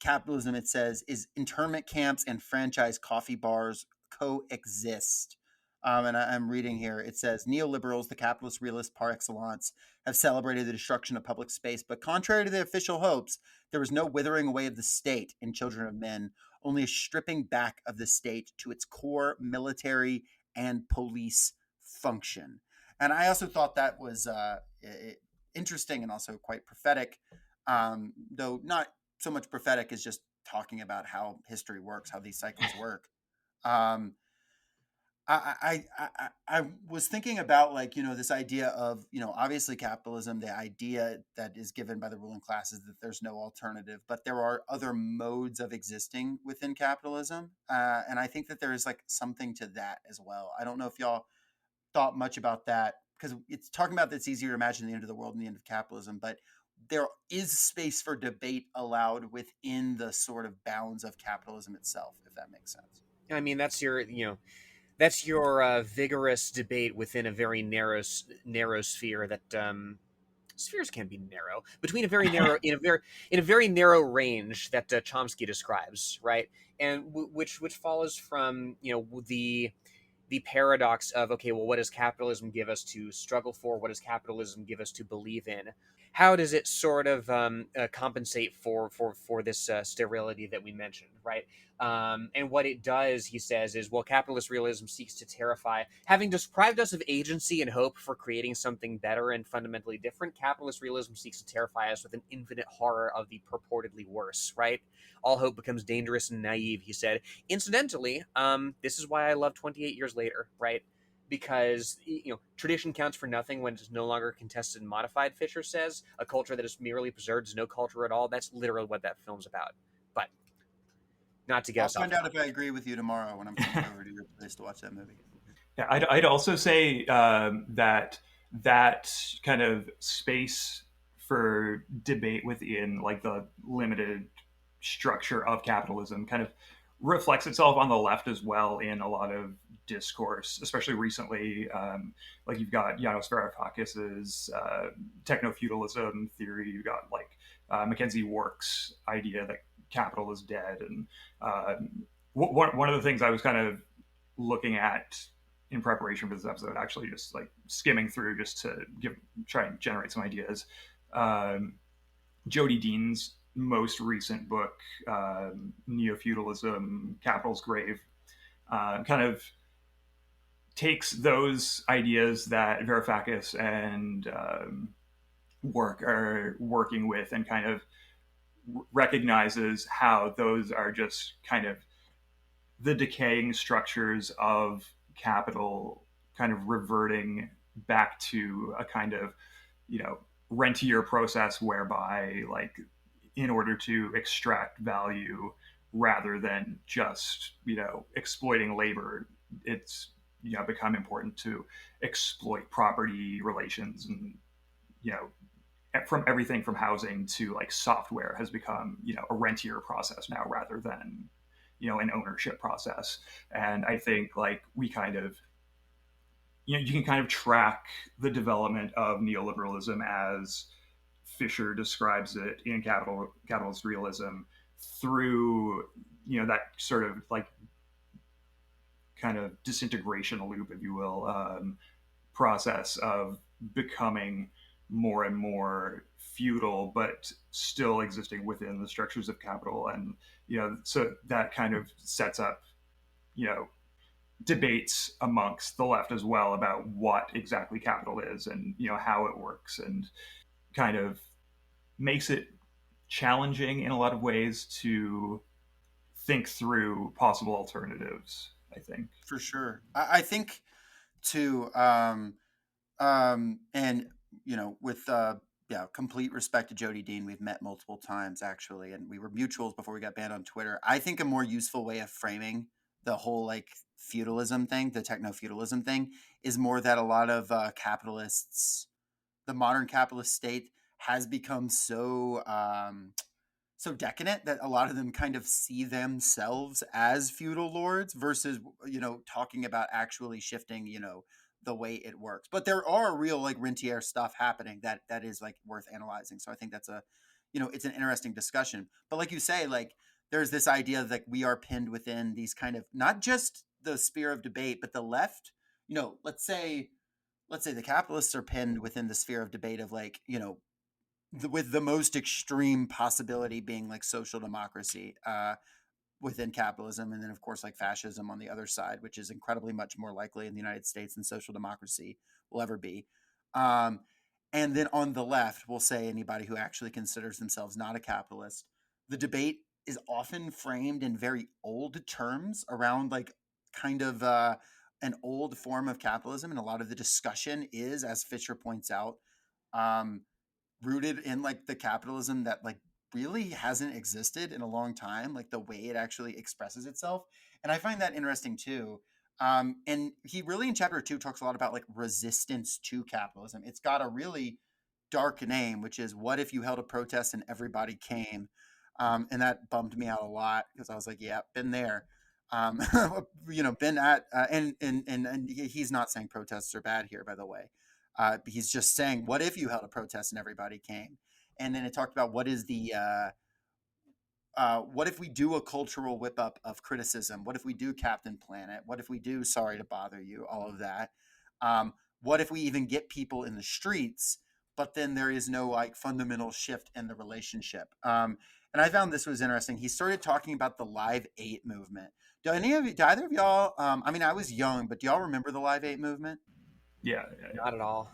capitalism, it says, is internment camps and franchise coffee bars coexist. And I'm reading here. It says neoliberals, the capitalist realists par excellence, have celebrated the destruction of public space, but contrary to the official hopes, there was no withering away of the state in Children of Men, only a stripping back of the state to its core military and police function. And I also thought that was interesting and also quite prophetic, though not so much prophetic as just talking about how history works, how these cycles work. Um, I was thinking about, like, this idea of, obviously capitalism, the idea that is given by the ruling class is that there's no alternative, but there are other modes of existing within capitalism. And I think that there is like something to that as well. I don't know if y'all thought much about that, because it's talking about that it's easier to imagine the end of the world and the end of capitalism, but there is space for debate allowed within the sort of bounds of capitalism itself, if that makes sense. I mean, that's your vigorous debate within a very narrow sphere that spheres can be narrow, between a very narrow in a very narrow range that Chomsky describes, right? And which follows from the paradox of, okay, well, what does capitalism give us to struggle for? What does capitalism give us to believe in? How does it sort of compensate for this sterility that we mentioned, right? And what it does, he says, is, well, capitalist realism seeks to terrify, having deprived us of agency and hope for creating something better and fundamentally different. Capitalist realism seeks to terrify us with an infinite horror of the purportedly worse, right? All hope becomes dangerous and naive, he said. Incidentally, this is why I love 28 Years Later, right? Because tradition counts for nothing when it's no longer contested and modified. Fisher says a culture that is merely preserved is no culture at all. That's literally what that film's about. But not to get I'll us off. find out if I agree with you tomorrow when I'm coming over to your place to watch that movie. Yeah, I'd also say that kind of space for debate within like the limited structure of capitalism kind of reflects itself on the left as well in a lot of discourse, especially recently. Like you've got Yanis Varoufakis's techno-feudalism theory. You've got like Mackenzie Wark's idea that capital is dead. And one of the things I was kind of looking at in preparation for this episode, actually just like skimming through just to try and generate some ideas. Jody Dean's most recent book, Neo-Feudalism, Capital's Grave, kind of takes those ideas that Varoufakis and Wark are working with and kind of recognizes how those are just kind of the decaying structures of capital kind of reverting back to a kind of, rentier process whereby, like, in order to extract value rather than just, exploiting labor, it's, become important to exploit property relations and, from everything from housing to like software has become, a rentier process now rather than, an ownership process. And I think like we kind of, you can kind of track the development of neoliberalism as Fisher describes it in Capitalist Realism through, that sort of like kind of disintegration loop, if you will, process of becoming more and more feudal, but still existing within the structures of capital. And, so that kind of sets up, debates amongst the left as well about what exactly capital is and, how it works, and kind of makes it challenging in a lot of ways to think through possible alternatives, I think. For sure. I think too, and with complete respect to Jody Dean, we've met multiple times actually, and we were mutuals before we got banned on Twitter. I think a more useful way of framing the whole like feudalism thing, the techno-feudalism thing, is more that a lot of capitalists, the modern capitalist state has become so decadent that a lot of them kind of see themselves as feudal lords versus talking about actually shifting the way it works. But there are real like rentier stuff happening that is like worth analyzing. So I think that's a it's an interesting discussion. But like you say, like there's this idea that we are pinned within these kind of, not just the sphere of debate, but the left, let's say the capitalists are pinned within the sphere of debate of like, with the most extreme possibility being like social democracy within capitalism, and then of course like fascism on the other side, which is incredibly much more likely in the United States than social democracy will ever be. Um, and then on the left, we'll say anybody who actually considers themselves not a capitalist. The debate is often framed in very old terms around like kind of an old form of capitalism, and a lot of the discussion is, as Fisher points out, um, rooted in like the capitalism that like really hasn't existed in a long time, like the way it actually expresses itself. And I find that interesting too. And he really in chapter 2 talks a lot about like resistance to capitalism. It's got a really dark name, which is what if you held a protest and everybody came. And that bummed me out a lot because I was like, yeah, been there. um, been at and he's not saying protests are bad here, by the way. He's just saying, what if you held a protest and everybody came? And then it talked about what if we do a cultural whip up of criticism? What if we do Captain Planet? What if we do Sorry to Bother You? All of that. What if we even get people in the streets, but then there is no like fundamental shift in the relationship? And I found this was interesting. He started talking about the Live 8 movement. Do either of y'all? I mean, I was young, but do y'all remember the Live 8 movement? Yeah, Not at all.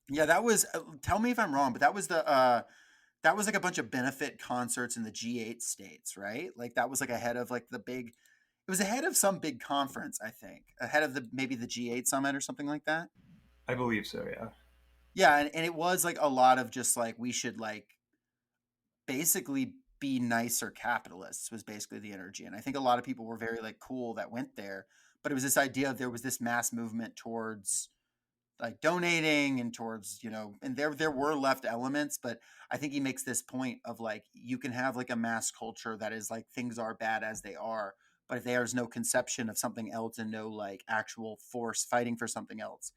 Yeah, that was. Tell me if I'm wrong, but that was like a bunch of benefit concerts in the G8 states, right? Like that was like ahead of like the big. It was ahead of some big conference, I think, ahead of maybe the G8 summit or something like that. I believe so. Yeah. Yeah, and it was like a lot of just like we should like basically be nicer capitalists was basically the energy, and I think a lot of people were very like cool that went there, but it was this idea of there was this mass movement towards like donating and towards and there were left elements, but I think he makes this point of like you can have like a mass culture that is like things are bad as they are, but if there's no conception of something else and no like actual force fighting for something else,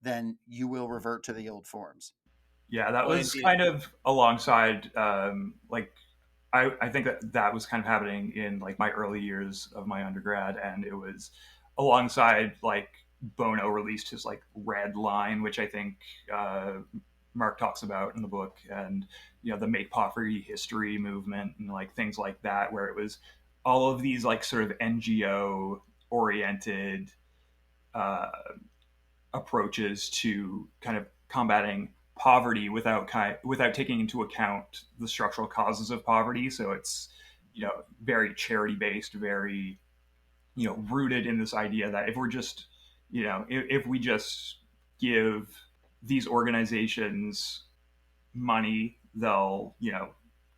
then you will revert to the old forms. Yeah, that Well, was indeed. kind of alongside, like, I think that that was kind of happening in like my early years of my undergrad, and it was alongside like Bono released his like Red Line, which I think Mark talks about in the book, and the Make Poverty History movement and like things like that, where it was all of these like sort of NGO oriented uh, approaches to kind of combating poverty without taking into account the structural causes of poverty. So it's very charity based, very rooted in this idea that if we're just if we just give these organizations money, they'll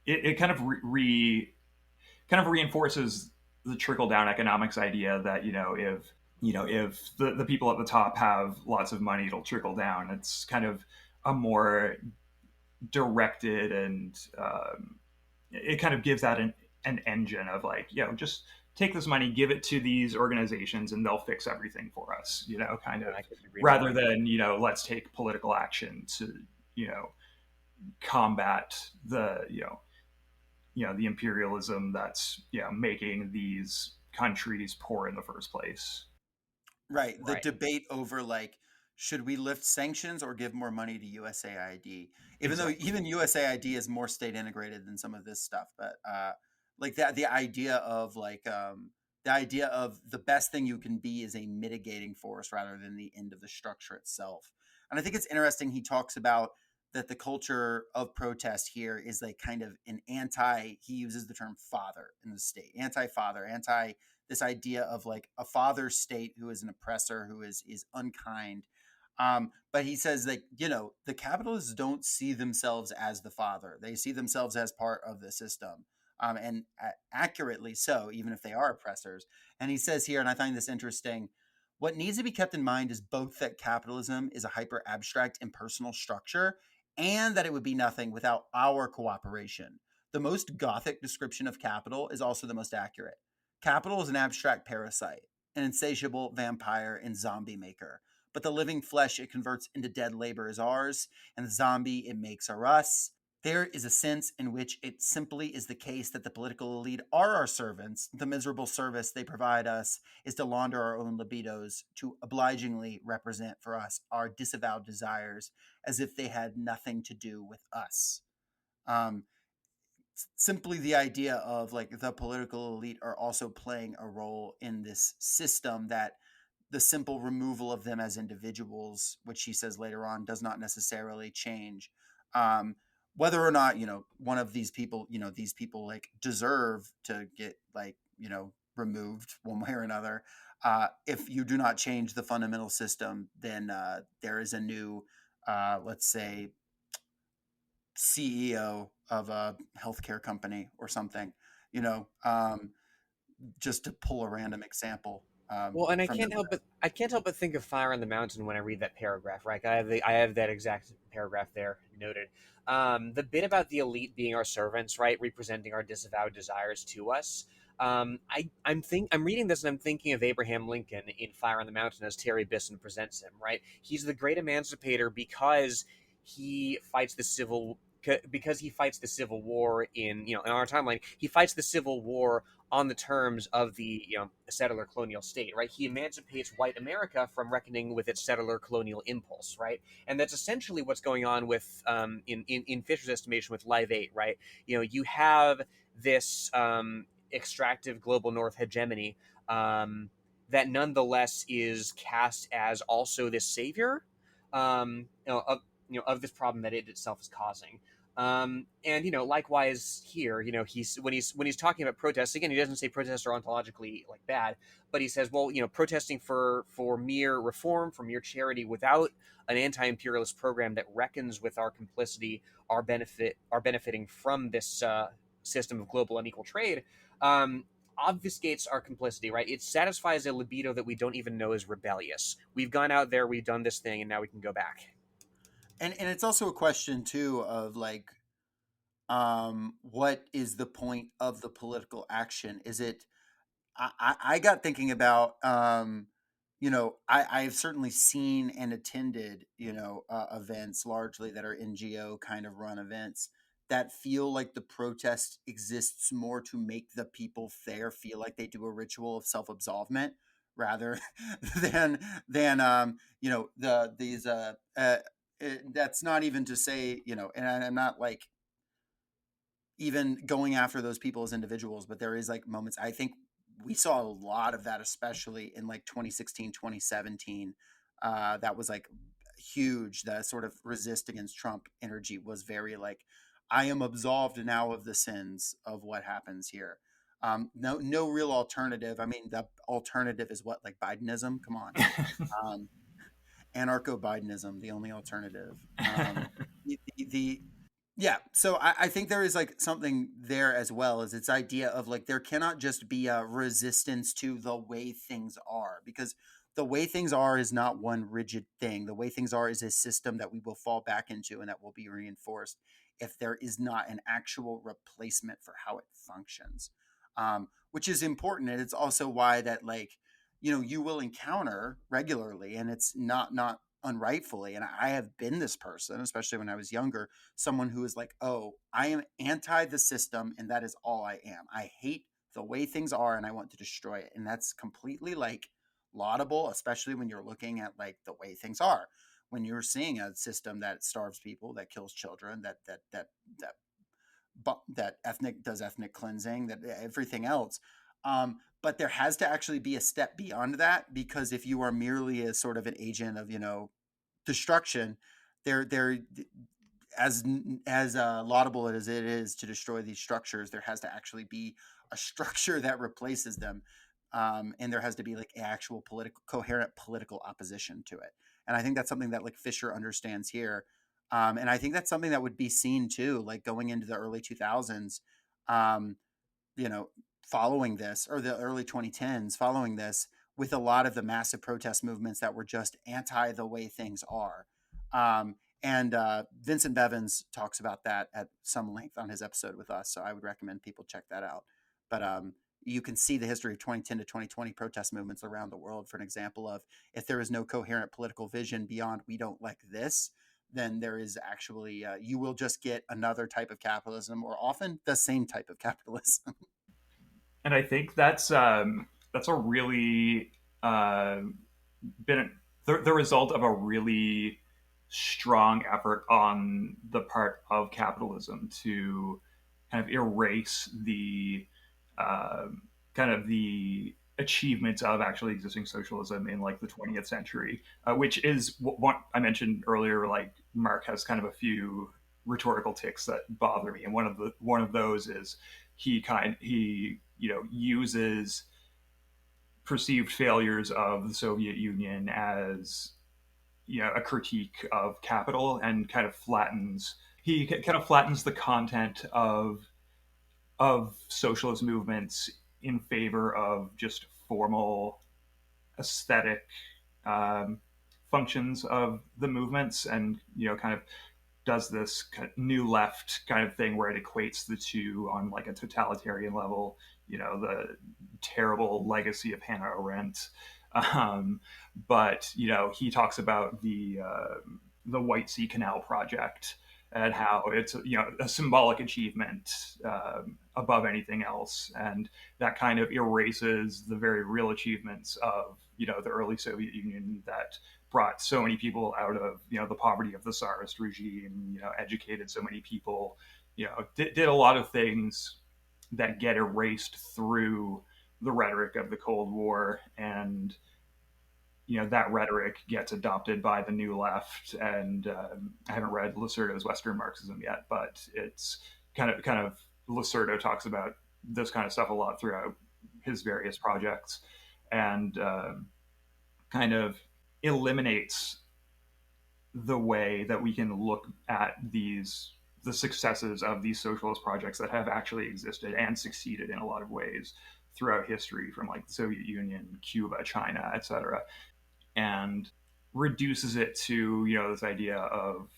it kind of kind of reinforces the trickle down economics idea that if the people at the top have lots of money, it'll trickle down. It's kind of a more directed, and it kind of gives that an engine of like, just take this money, give it to these organizations, and they'll fix everything for us. Kind of I couldn't agree rather more. than let's take political action to combat the the imperialism that's making these countries poor in the first place. Right. The Right. debate over like, should we lift sanctions or give more money to USAID? Even though Exactly. even USAID is more state integrated than some of this stuff, but like that the idea of like the idea of the best thing you can be is a mitigating force rather than the end of the structure itself. And I think it's interesting he talks about that the culture of protest here is like kind of an anti, he uses the term father in the state, anti-father, anti this idea of like a father state who is an oppressor, who is unkind. But he says like, the capitalists don't see themselves as the father. They see themselves as part of the system. And accurately so, even if they are oppressors. And he says here, and I find this interesting, what needs to be kept in mind is both that capitalism is a hyper abstract impersonal structure and that it would be nothing without our cooperation. The most Gothic description of capital is also the most accurate. Capital is an abstract parasite, an insatiable vampire and zombie maker. But the living flesh it converts into dead labor is ours, and the zombie it makes are us. There is a sense in which it simply is the case that the political elite are our servants. The miserable service they provide us is to launder our own libidos, to obligingly represent for us our disavowed desires as if they had nothing to do with us. Um, Simply the idea of like the political elite are also playing a role in this system, that the simple removal of them as individuals, which he says later on, does not necessarily change um, whether or not, one of these people, these people like deserve to get like, removed one way or another. If you do not change the fundamental system, then there is a new, let's say, CEO of a healthcare company or something, just to pull a random example Well, and from the. I can't help but think of Fire on the Mountain when I read that paragraph. Right, I have that exact paragraph there noted. The bit about the elite being our servants, right, representing our disavowed desires to us. I'm reading this and I'm thinking of Abraham Lincoln in Fire on the Mountain as Terry Bisson presents him. Right, he's the great emancipator because he fights the Civil War in our timeline. He fights the Civil War on the terms of the settler colonial state, right? He emancipates white America from reckoning with its settler colonial impulse, right? And that's essentially what's going on with in Fisher's estimation with Live 8, right? You have this extractive global North hegemony that nonetheless is cast as also this savior of this problem that it itself is causing. And likewise here, he's talking about protests again. He doesn't say protests are ontologically like bad, but he says, well, protesting for mere reform, for mere charity, without an anti-imperialist program that reckons with our complicity, our benefiting from this system of global unequal trade, obfuscates our complicity. Right? It satisfies a libido that we don't even know is rebellious. We've gone out there, we've done this thing, and now we can go back. And it's also a question too of like, what is the point of the political action? Is it, I got thinking about, I've certainly seen and attended, events largely that are NGO kind of run events that feel like the protest exists more to make the people there feel like they do a ritual of self-absolvement rather than these that's not even to say, and I'm not like even going after those people as individuals, but there is like moments, I think we saw a lot of that, especially in like 2016, 2017. That was like huge. The sort of resist against Trump energy was very like, I am absolved now of the sins of what happens here. No real alternative. I mean, the alternative is what, like Bidenism? Come on. Anarcho-Bidenism, the only alternative. The Yeah, so I think there is like something there as well, as its idea of like there cannot just be a resistance to the way things are, because the way things are is not one rigid thing. The way things are is a system that we will fall back into and that will be reinforced if there is not an actual replacement for how it functions, which is important. And it's also why that like, you will encounter regularly, and it's not unrightfully. And I have been this person, especially when I was younger, someone who is like, oh, I am anti the system and that is all I am. I hate the way things are and I want to destroy it. And that's completely like laudable, especially when you're looking at like the way things are. When you're seeing a system that starves people, that kills children, that ethnic cleansing, that everything else. But there has to actually be a step beyond that, because if you are merely a sort of an agent of, destruction, there as laudable as it is to destroy these structures, there has to actually be a structure that replaces them, and there has to be like actual coherent political opposition to it. And I think that's something that like Fisher understands here, and I think that's something that would be seen too, like going into the early 2000s, um, you know, following this, or the early 2010s following this, with a lot of the massive protest movements that were just anti the way things are. And Vincent Bevins talks about that at some length on his episode with us. So I would recommend people check that out. But you can see the history of 2010 to 2020 protest movements around the world for an example of, if there is no coherent political vision beyond we don't like this, then there is actually you will just get another type of capitalism, or often the same type of capitalism. And I think that's a really uh, been the result of a really strong effort on the part of capitalism to kind of erase the uh, kind of the achievements of actually existing socialism in like the 20th century, which is what I mentioned earlier. Like Mark has kind of a few rhetorical ticks that bother me, and one of those is he uses perceived failures of the Soviet Union as a critique of capital, and kind of flattens the content of socialist movements in favor of just formal aesthetic um, functions of the movements, and kind of does this kind of new left kind of thing where it equates the two on like a totalitarian level. The terrible legacy of Hannah Arendt. Um, but he talks about the White Sea Canal project and how it's a symbolic achievement above anything else, and that kind of erases the very real achievements of the early Soviet Union that brought so many people out of the poverty of the Tsarist regime, educated so many people, did a lot of things that get erased through the rhetoric of the Cold War. And that rhetoric gets adopted by the new left. And I haven't read Lacerdo's Western Marxism yet, but it's kind of Lacerdo talks about this kind of stuff a lot throughout his various projects, and kind of eliminates the way that we can look at the successes of these socialist projects that have actually existed and succeeded in a lot of ways throughout history, from like the Soviet Union, Cuba, China, etc., and reduces it to this idea of,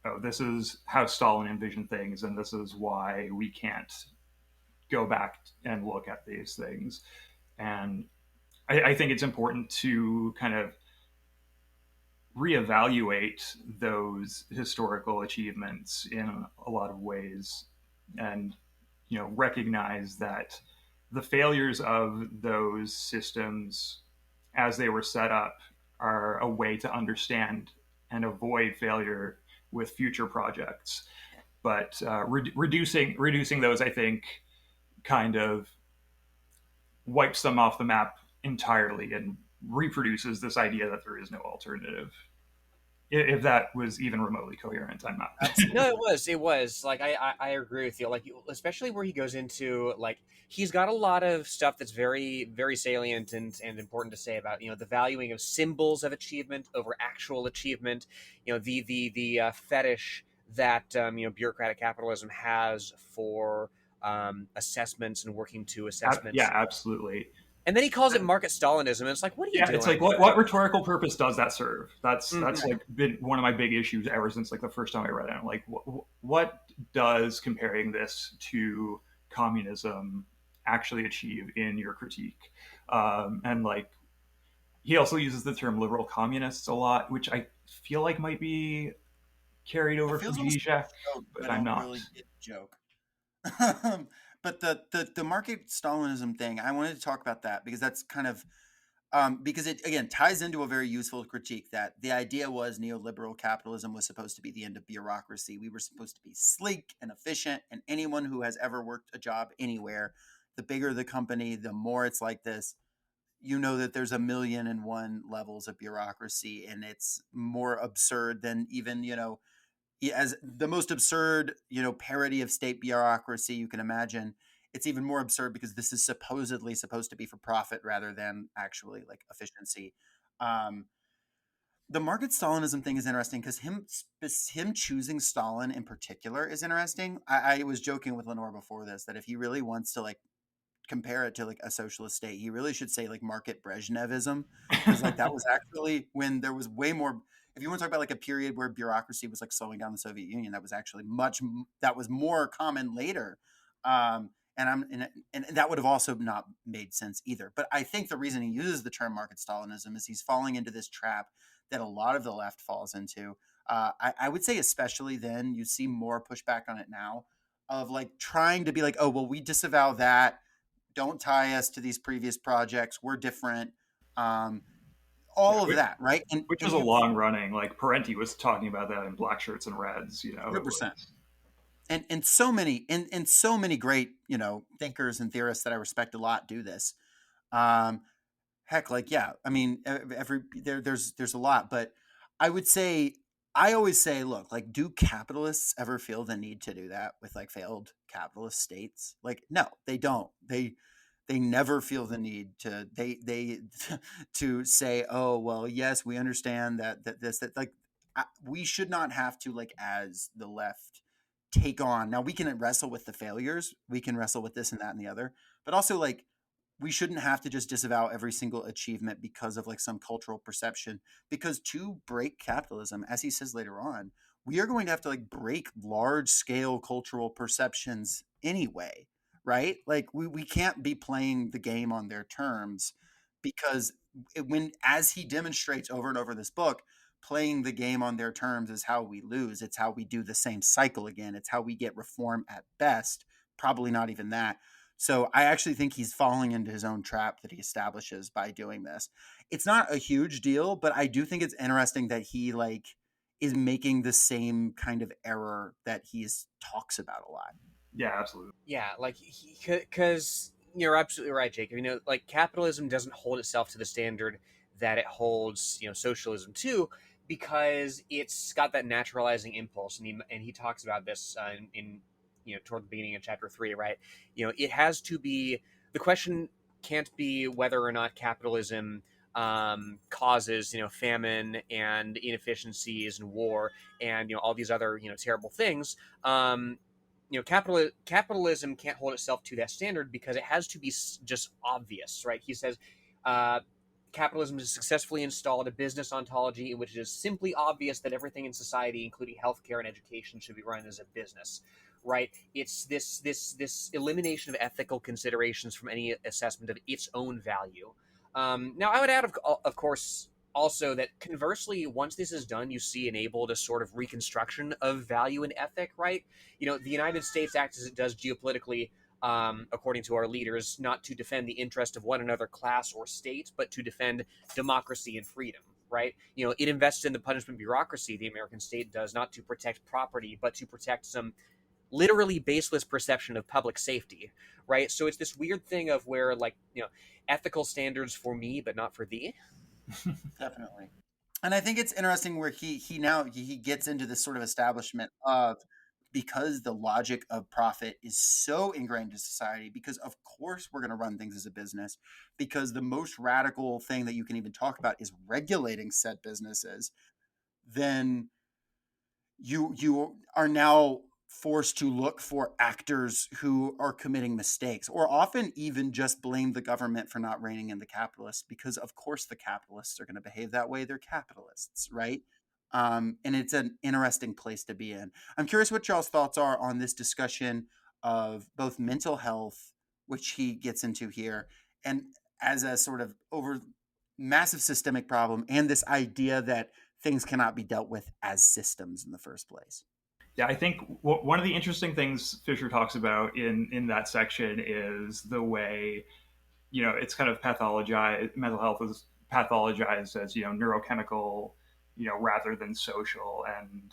oh, this is how Stalin envisioned things, and this is why we can't go back and look at these things. And I think it's important to kind of reevaluate those historical achievements in a lot of ways, and recognize that the failures of those systems as they were set up are a way to understand and avoid failure with future projects. But reducing those, I think, kind of wipes them off the map entirely and reproduces this idea that there is no alternative. If that was even remotely coherent, I'm not. No, it was like I agree with you, like especially where he goes into, like, he's got a lot of stuff that's very very salient and important to say about the valuing of symbols of achievement over actual achievement, the fetish that bureaucratic capitalism has for assessments and working to assessments. Yeah, absolutely. And then he calls it market Stalinism, and it's like, what are you doing? It's like, what rhetorical purpose does that serve? That's like been one of my big issues ever since like the first time I read it. I'm like, what does comparing this to communism actually achieve in your critique? And like, he also uses the term liberal communists a lot, which I feel like might be carried over from Zizek, but I'm not. Really get the joke. But the market Stalinism thing, I wanted to talk about that because that's kind of because it again ties into a very useful critique that the idea was neoliberal capitalism was supposed to be the end of bureaucracy. We were supposed to be sleek and efficient, and anyone who has ever worked a job anywhere, the bigger the company, the more it's like this. That there's 1,000,001 levels of bureaucracy, and it's more absurd than even as the most absurd, parody of state bureaucracy you can imagine. It's even more absurd because this is supposedly supposed to be for profit rather than actually like efficiency. Um, the market Stalinism thing is interesting because him choosing Stalin in particular is interesting. I was joking with Lenore before this that if he really wants to like compare it to like a socialist state, he really should say like market Brezhnevism, because like that was actually when there was way more. If you want to talk about like a period where bureaucracy was like slowing down the Soviet Union, that was actually that was more common later. And that would have also not made sense either. But I think the reason he uses the term market Stalinism is he's falling into this trap that a lot of the left falls into, I would say especially then you see more pushback on it now of like trying to be like, oh, well, we disavow that. Don't tie us to these previous projects. We're different. Um, Yeah, all of that, right? which And was a you long running, like Parenti was talking about that in Black Shirts and Reds, you know. 100%. And so many great, thinkers and theorists that I respect a lot do this. Um, heck, like, yeah, I mean, there's a lot, but I would say, I always say, look, like, do capitalists ever feel the need to do that with like failed capitalist states? Like, no, they don't. They never feel the need to they to say, oh, well, yes, we understand that like, we should not have to, like, as the left, take on. Now we can wrestle with the failures, we can wrestle with this and that and the other, but also, like, we shouldn't have to just disavow every single achievement because of like some cultural perception, because to break capitalism, as he says later on, we are going to have to like break large scale cultural perceptions anyway, right? Like we can't be playing the game on their terms, because when, as he demonstrates over and over in this book, playing the game on their terms is how we lose. It's how we do the same cycle again. It's how we get reform at best, probably not even that. So I actually think he's falling into his own trap that he establishes by doing this. It's not a huge deal, but I do think it's interesting that he like is making the same kind of error that he's talks about a lot. Yeah, absolutely. Yeah, like because you're absolutely right, Jacob. Like capitalism doesn't hold itself to the standard that it holds, socialism to, because it's got that naturalizing impulse, and he talks about this in toward the beginning of chapter 3, right? It has to be, the question can't be whether or not capitalism causes famine and inefficiencies and war and all these other terrible things. Capitalism can't hold itself to that standard because it has to be just obvious, right? He says, uh, capitalism has successfully installed a business ontology in which it is simply obvious that everything in society, including healthcare and education, should be run as a business. Right? It's this elimination of ethical considerations from any assessment of its own value. Now, I would add, of course, also that conversely, once this is done, you see enabled a sort of reconstruction of value and ethic, right? The United States acts as it does geopolitically, according to our leaders, not to defend the interest of one another class or state, but to defend democracy and freedom, right? It invests in the punishment bureaucracy, the American state does, not to protect property, but to protect some literally baseless perception of public safety, right? So it's this weird thing of where, like, ethical standards for me, but not for thee. Definitely. And I think it's interesting where he now he gets into this sort of establishment of, because the logic of profit is so ingrained in society, because of course we're going to run things as a business, because the most radical thing that you can even talk about is regulating said businesses, then you are now forced to look for actors who are committing mistakes, or often even just blame the government for not reining in the capitalists, because of course the capitalists are going to behave that way. They're capitalists, right? And it's an interesting place to be in. I'm curious what y'all's thoughts are on this discussion of both mental health, which he gets into here, and as a sort of over massive systemic problem, and this idea that things cannot be dealt with as systems in the first place. Yeah, I think one of the interesting things Fisher talks about in that section is the way, it's kind of pathologized. Mental health is pathologized as neurochemical, rather than social, and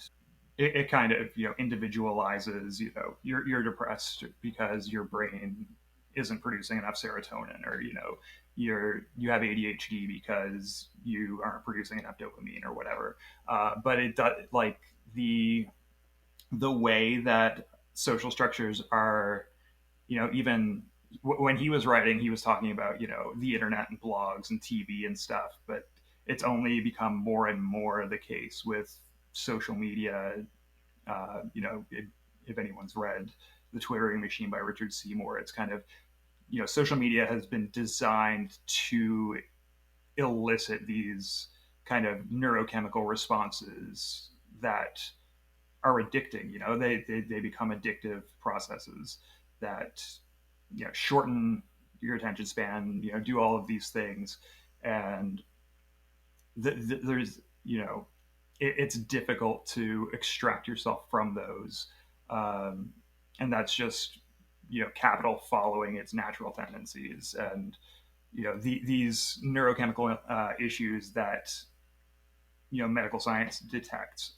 it kind of individualizes. You're depressed because your brain isn't producing enough serotonin, or you have ADHD because you aren't producing enough dopamine or whatever. But it does, like, the way that social structures are, even when he was writing, he was talking about the internet and blogs and TV and stuff, but it's only become more and more the case with social media. If anyone's read The Twittering Machine by Richard Seymour, it's kind of, social media has been designed to elicit these kind of neurochemical responses that are addicting. They become addictive processes that shorten your attention span, do all of these things. And there's it's difficult to extract yourself from those, um, and that's just capital following its natural tendencies, and these neurochemical issues that medical science detects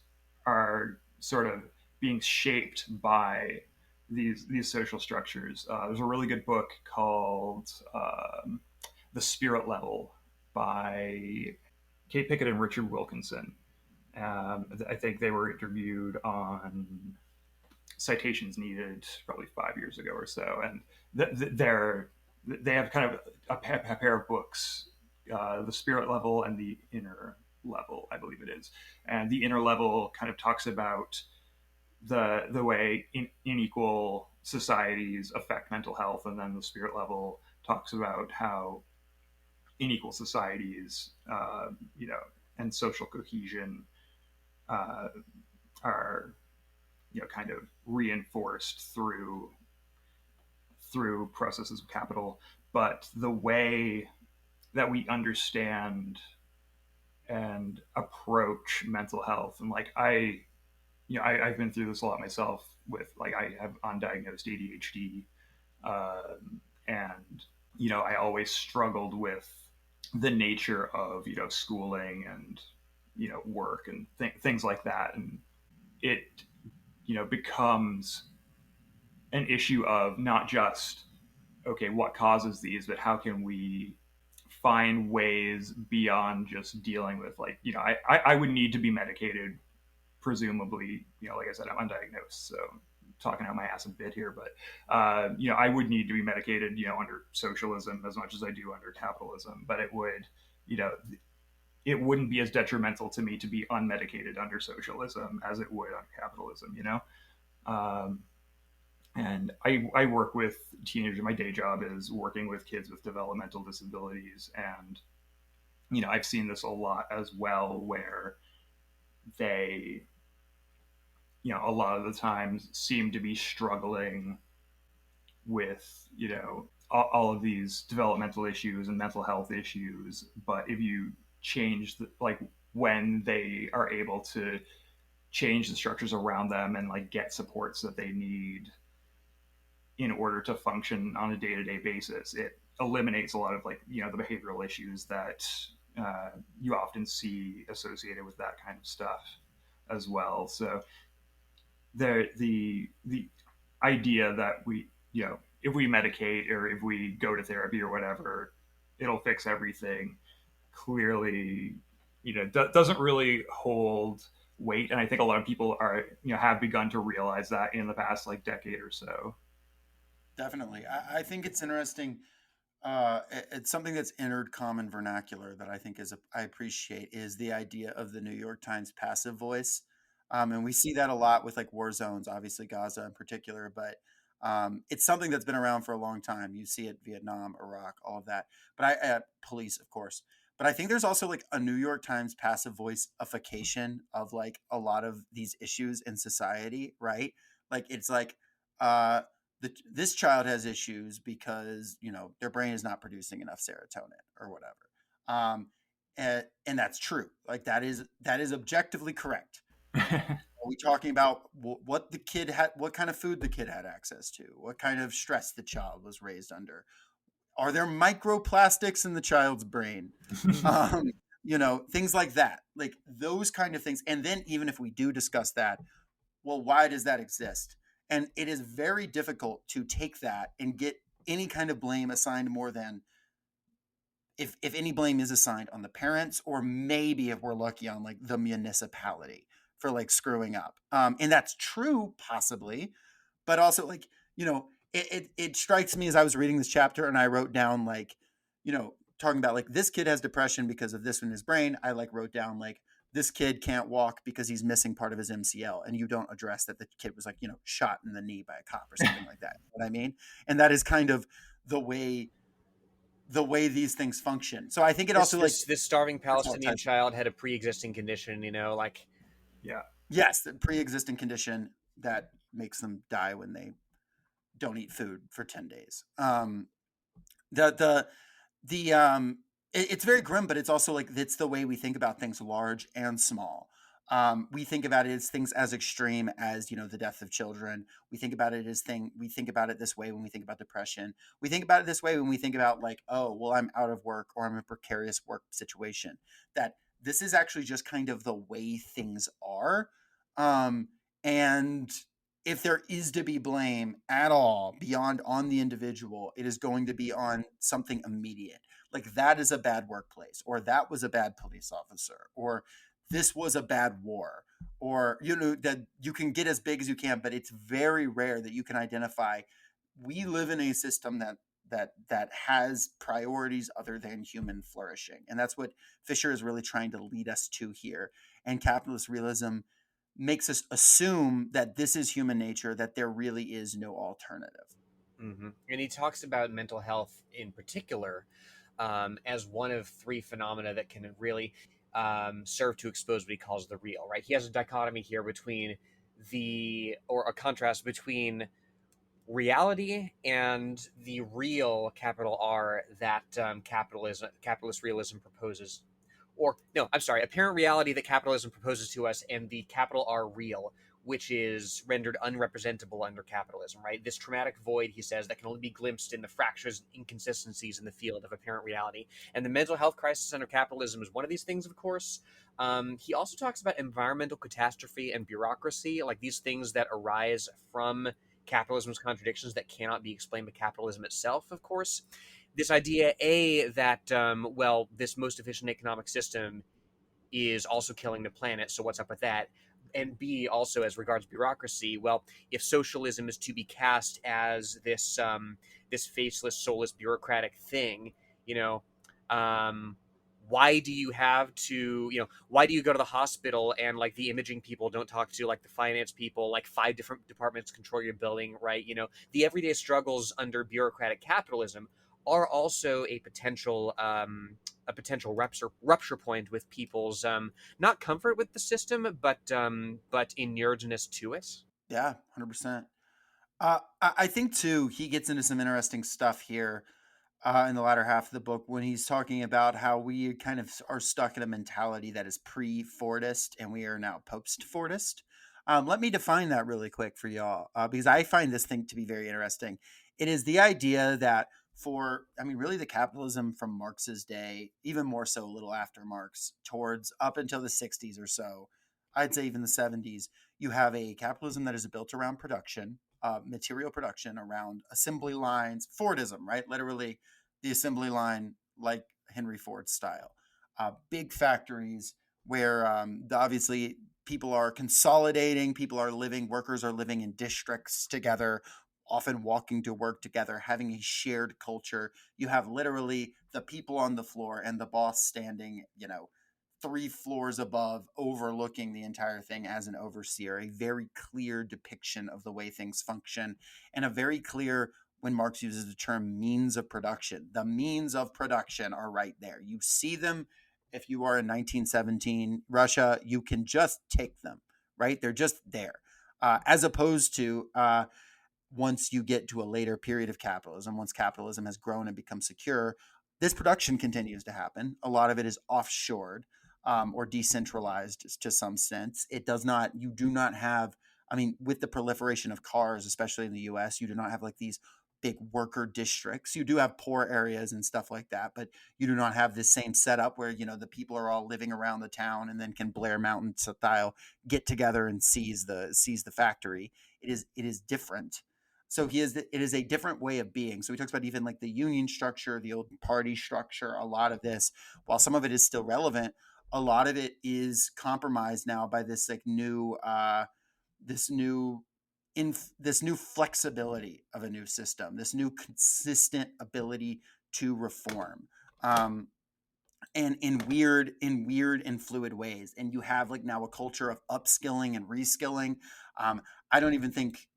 are sort of being shaped by these social structures. There's a really good book called The Spirit Level by Kate Pickett and Richard Wilkinson. I think they were interviewed on Citations Needed probably 5 years ago or so, and they have kind of a pair of books, The Spirit Level and The Inner Level, I believe it is. And The Inner Level kind of talks about the way unequal societies affect mental health, and then The Spirit Level talks about how unequal societies, and social cohesion uh, are kind of reinforced through processes of capital. But the way that we understand and approach mental health, and like I've been through this a lot myself with, like, I have undiagnosed ADHD, and I always struggled with the nature of schooling and work and things like that, and it becomes an issue of not just, okay, what causes these, but how can we find ways beyond just dealing with, like, I would need to be medicated, presumably, like I said, I'm undiagnosed, so I'm talking out my ass a bit here, but I would need to be medicated, under socialism as much as I do under capitalism, but it would, it wouldn't be as detrimental to me to be unmedicated under socialism as it would under capitalism, Um, and I work with teenagers. My day job is working with kids with developmental disabilities, and I've seen this a lot as well, where they a lot of the times seem to be struggling with all of these developmental issues and mental health issues. But if you change like when they are able to change the structures around them and like get supports that they need in order to function on a day-to-day basis, it eliminates a lot of, like, the behavioral issues that you often see associated with that kind of stuff as well. So the idea that we if we medicate or if we go to therapy or whatever, it'll fix everything, clearly doesn't really hold weight. And I think a lot of people are have begun to realize that in the past, like, decade or so. Definitely. I think it's interesting. It's something that's entered common vernacular that I think I appreciate, is the idea of the New York Times passive voice. And we see that a lot with like war zones, obviously Gaza in particular, but it's something that's been around for a long time. You see it Vietnam, Iraq, all of that. But police, of course. But I think there's also like a New York Times passive voiceification of like a lot of these issues in society, right? Like it's like uh, this child has issues because their brain is not producing enough serotonin or whatever, and that's true. Like that is objectively correct. Are we talking about what the kid had, what kind of food the kid had access to, what kind of stress the child was raised under? Are there microplastics in the child's brain? um, things like that, like those kind of things. And then even if we do discuss that, well, why does that exist? And it is very difficult to take that and get any kind of blame assigned more than, if any blame is assigned, on the parents, or maybe if we're lucky on like the municipality for like screwing up. And that's true, possibly, but also like, it strikes me as I was reading this chapter and I wrote down like, talking about like this kid has depression because of this in his brain. I like wrote down like this kid can't walk because he's missing part of his MCL, and you don't address that the kid was like, shot in the knee by a cop or something like that. You know what I mean? And that is kind of the way these things function. So I think it also this starving Palestinian child had a pre-existing condition, like, Yeah. Yes, the pre-existing condition that makes them die when they don't eat food for 10 days. It's very grim, but it's also like it's the way we think about things, large and small. We think about it as things as extreme as, you know, the death of children. We think about it as we think about it this way when we think about depression. We think about it this way when we think about like, oh, well, I'm out of work or I'm in a precarious work situation. That this is actually just kind of the way things are. Um, and if there is to be blame at all beyond on the individual, it is going to be on something immediate. Like that is a bad workplace, or that was a bad police officer, or this was a bad war, or, you know, that you can get as big as you can, but it's very rare that you can identify we live in a system that has priorities other than human flourishing, and that's what Fisher is really trying to lead us to here. And capitalist realism makes us assume that this is human nature, that there really is no alternative. And he talks about mental health in particular as one of three phenomena that can really serve to expose what he calls the real, right? He has a dichotomy here between or a contrast between reality and the real, capital R, that capitalist realism proposes. Or, no, I'm sorry, apparent reality that capitalism proposes to us, and the capital R real, which is rendered unrepresentable under capitalism, right? This traumatic void, he says, that can only be glimpsed in the fractures and inconsistencies in the field of apparent reality. And the mental health crisis under capitalism is one of these things, of course. He also talks about environmental catastrophe and bureaucracy, like these things that arise from capitalism's contradictions that cannot be explained by capitalism itself, of course. This idea, A, that, well, this most efficient economic system is also killing the planet, so what's up with that? And B, also as regards bureaucracy, well, if socialism is to be cast as this faceless, soulless, bureaucratic thing, you know, um, why do you have to, why do you go to the hospital and like the imaging people don't talk to like the finance people, like 5 different departments control your building, right? The everyday struggles under bureaucratic capitalism are also a potential rupture point with people's not comfort with the system, but inuredness to it. Yeah, 100%. I think too he gets into some interesting stuff here in the latter half of the book when he's talking about how we kind of are stuck in a mentality that is pre-Fordist and we are now post-Fordist. Let me define that really quick for y'all, because I find this thing to be very interesting. It is the idea that really the capitalism from Marx's day, even more so a little after Marx, towards up until the 60s or so, I'd say even the 70s, you have a capitalism that is built around production, material production, around assembly lines, Fordism, right? Literally the assembly line, like Henry Ford style. Big factories where obviously people are consolidating, workers are living in districts together, often walking to work together, having a shared culture. You have literally the people on the floor and the boss standing, 3 floors above, overlooking the entire thing as an overseer. A very clear depiction of the way things function, and a very clear, when Marx uses the term means of production, the means of production are right there. You see them. If you are in 1917 Russia, you can just take them, right? They're just there. As opposed to once you get to a later period of capitalism, once capitalism has grown and become secure, this production continues to happen. A lot of it is offshored or decentralized to some sense. You do not have, with the proliferation of cars, especially in the US, you do not have like these big worker districts. You do have poor areas and stuff like that, but you do not have this same setup where, the people are all living around the town and then can Blair Mountain style get together and seize the factory. It is different. So it is a different way of being. So he talks about even like the union structure, the old party structure, a lot of this, while some of it is still relevant, a lot of it is compromised now by this like this new this new flexibility of a new system, this new consistent ability to reform. And in weird and fluid ways. And you have like now a culture of upskilling and reskilling. I don't even think,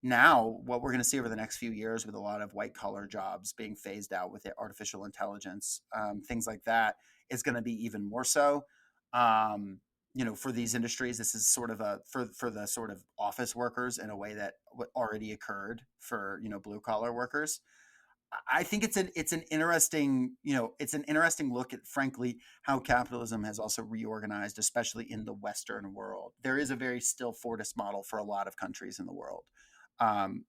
now what we're going to see over the next few years with a lot of white collar jobs being phased out with artificial intelligence, things like that, is going to be even more so. For these industries, this is sort of for the sort of office workers in a way that already occurred for, blue collar workers. I think it's an interesting, it's an interesting look at, frankly, how capitalism has also reorganized, especially in the Western world. There is a very still Fordist model for a lot of countries in the world. Um,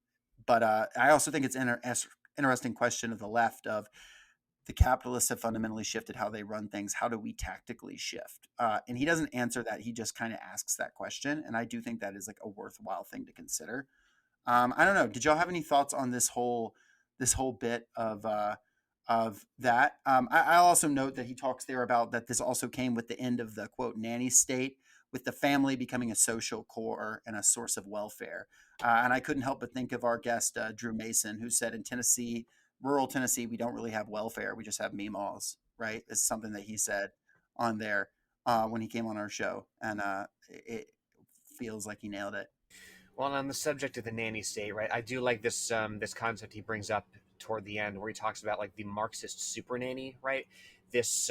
but I also think it's an interesting question of the left of the capitalists have fundamentally shifted how they run things. How do we tactically shift? And he doesn't answer that. He just kind of asks that question. And I do think that is like a worthwhile thing to consider. I don't know. Did y'all have any thoughts on this whole bit of that? I'll also note that he talks there about that this also came with the end of the quote nanny state, with the family becoming a social core and a source of welfare. And I couldn't help but think of our guest Drew Mason, who said in Tennessee, rural Tennessee, we don't really have welfare; we just have meemaws. Right? It's something that he said on there when he came on our show, and it feels like he nailed it. Well, on the subject of the nanny state, right? I do like this concept he brings up toward the end, where he talks about like the Marxist super nanny, right? This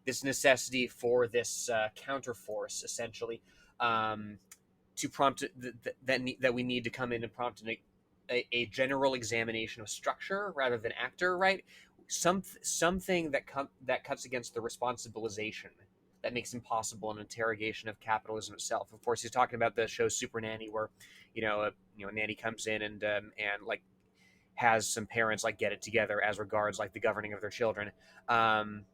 this necessity for this counterforce, essentially, um, to prompt that we need to come in and prompt a general examination of structure rather than actor, right? Something that cuts against the responsibilization that makes impossible an interrogation of capitalism itself. Of course, he's talking about the show Super Nanny, where a nanny comes in and like has some parents like get it together as regards like the governing of their children. Um,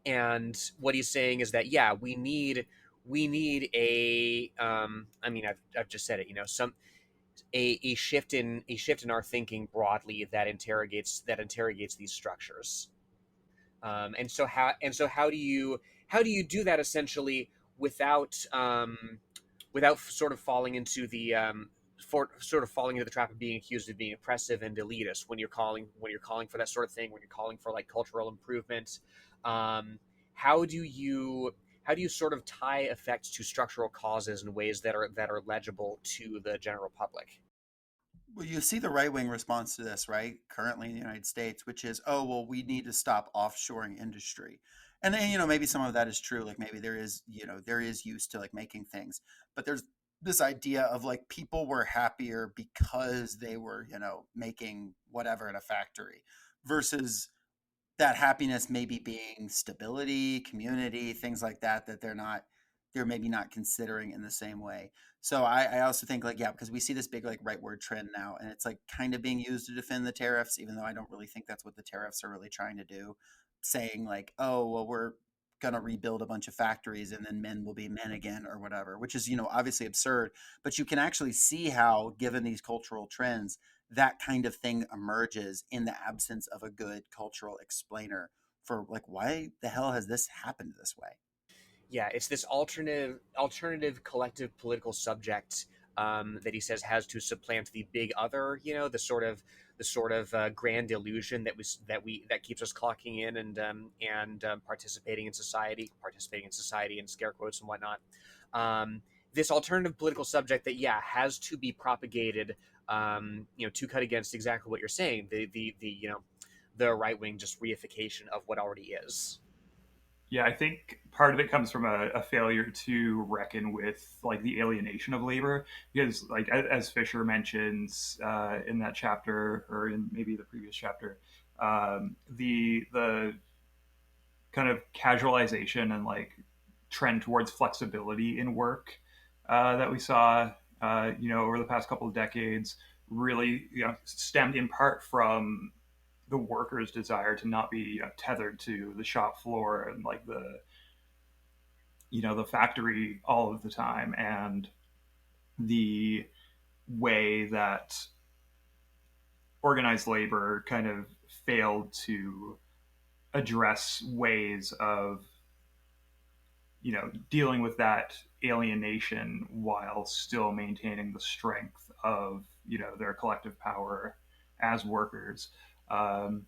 and what he's saying is that yeah, we need I mean, I've just said it. A shift in our thinking broadly that interrogates these structures. And so how do you do that essentially without without sort of falling into the trap of being accused of being oppressive and elitist when you're calling for that sort of thing, when you're calling for like cultural improvement. um, how do you sort of tie effects to structural causes in ways that are legible to the general public? Well, you see the right wing response to this, right? Currently in the United States, which is, oh, well, we need to stop offshoring industry. And then, maybe some of that is true. Like maybe there is use to like making things, but there's this idea of like people were happier because they were, making whatever in a factory versus that happiness maybe being stability, community, things like that, that they're maybe not considering in the same way. So I also think like, yeah, because we see this big like rightward trend now, and it's like kind of being used to defend the tariffs, even though I don't really think that's what the tariffs are really trying to do. Saying like, oh, well, we're gonna rebuild a bunch of factories and then men will be men again or whatever, which is, obviously absurd. But you can actually see how, given these cultural trends, that kind of thing emerges in the absence of a good cultural explainer for like why the hell has this happened this way. Yeah, it's this alternative collective political subject that he says has to supplant the big other. The sort of grand illusion that keeps us clocking in and participating in society in scare quotes and whatnot. This alternative political subject that has to be propagated. To cut against exactly what you're saying, the right wing just reification of what already is. Yeah, I think part of it comes from a failure to reckon with like the alienation of labor, because like as Fisher mentions in that chapter, or in maybe the previous chapter, the kind of casualization and like trend towards flexibility in work that we saw over the past couple of decades really stemmed in part from the workers' desire to not be tethered to the shop floor and like the factory all of the time, and the way that organized labor kind of failed to address ways of dealing with that alienation while still maintaining the strength of their collective power as workers. um,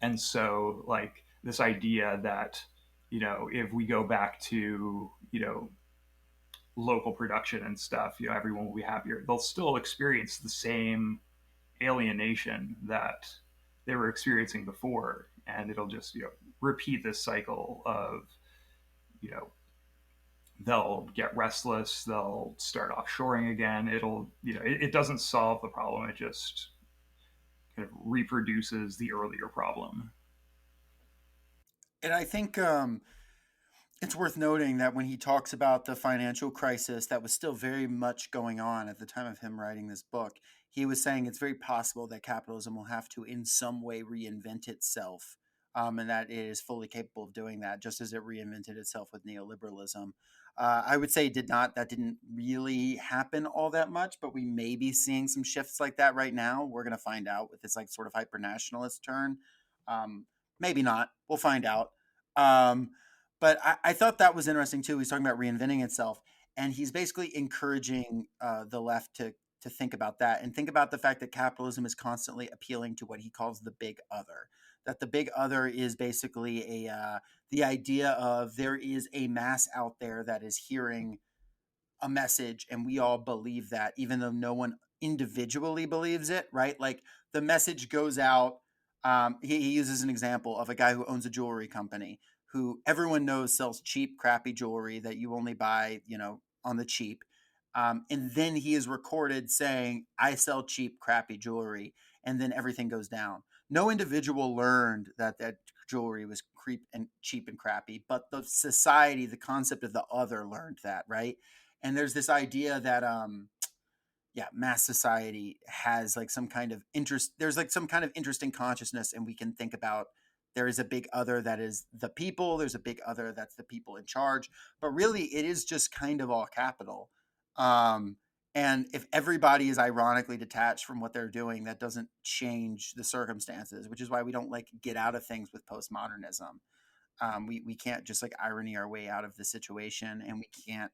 and so like this idea that if we go back to local production and stuff, everyone will be happier. They'll still experience the same alienation that they were experiencing before, and it'll just repeat this cycle of you know they'll get restless, they'll start offshoring again. It doesn't solve the problem, it just kind of reproduces the earlier problem. And I think it's worth noting that when he talks about the financial crisis that was still very much going on at the time of him writing this book, he was saying it's very possible that capitalism will have to, in some way, reinvent itself, and that it is fully capable of doing that, just as it reinvented itself with neoliberalism. I would say that didn't really happen all that much, but we may be seeing some shifts like that right now. We're going to find out with this like sort of hyper nationalist turn. Maybe not. We'll find out. Um, but I thought that was interesting too. He's talking about reinventing itself, and he's basically encouraging the left to think about that and think about the fact that capitalism is constantly appealing to what he calls the big other. That the big other is basically the idea of there is a mass out there that is hearing a message and we all believe that even though no one individually believes it, right? Like the message goes out. He uses an example of a guy who owns a jewelry company who everyone knows sells cheap, crappy jewelry that you only buy, on the cheap. And then he is recorded saying, I sell cheap, crappy jewelry. And then everything goes down. No individual learned that jewelry was cheap and crappy, but the society, the concept of the other learned that, right? And there's this idea that mass society has like some kind of interest. There's like some kind of interesting consciousness, and we can think about there is a big other that is the people. There's a big other that's the people in charge, but really it is just kind of all capital. Um, and if everybody is ironically detached from what they're doing, that doesn't change the circumstances, which is why we don't like get out of things with postmodernism. We can't just like irony our way out of the situation, and we can't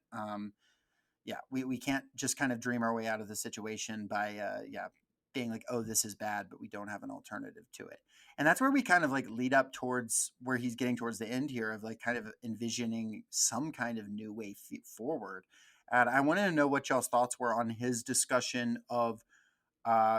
we can't just kind of dream our way out of the situation by being like, oh, this is bad, but we don't have an alternative to it. And that's where we kind of like lead up towards where he's getting towards the end here of like kind of envisioning some kind of new way forward. And I wanted to know what y'all's thoughts were on his discussion of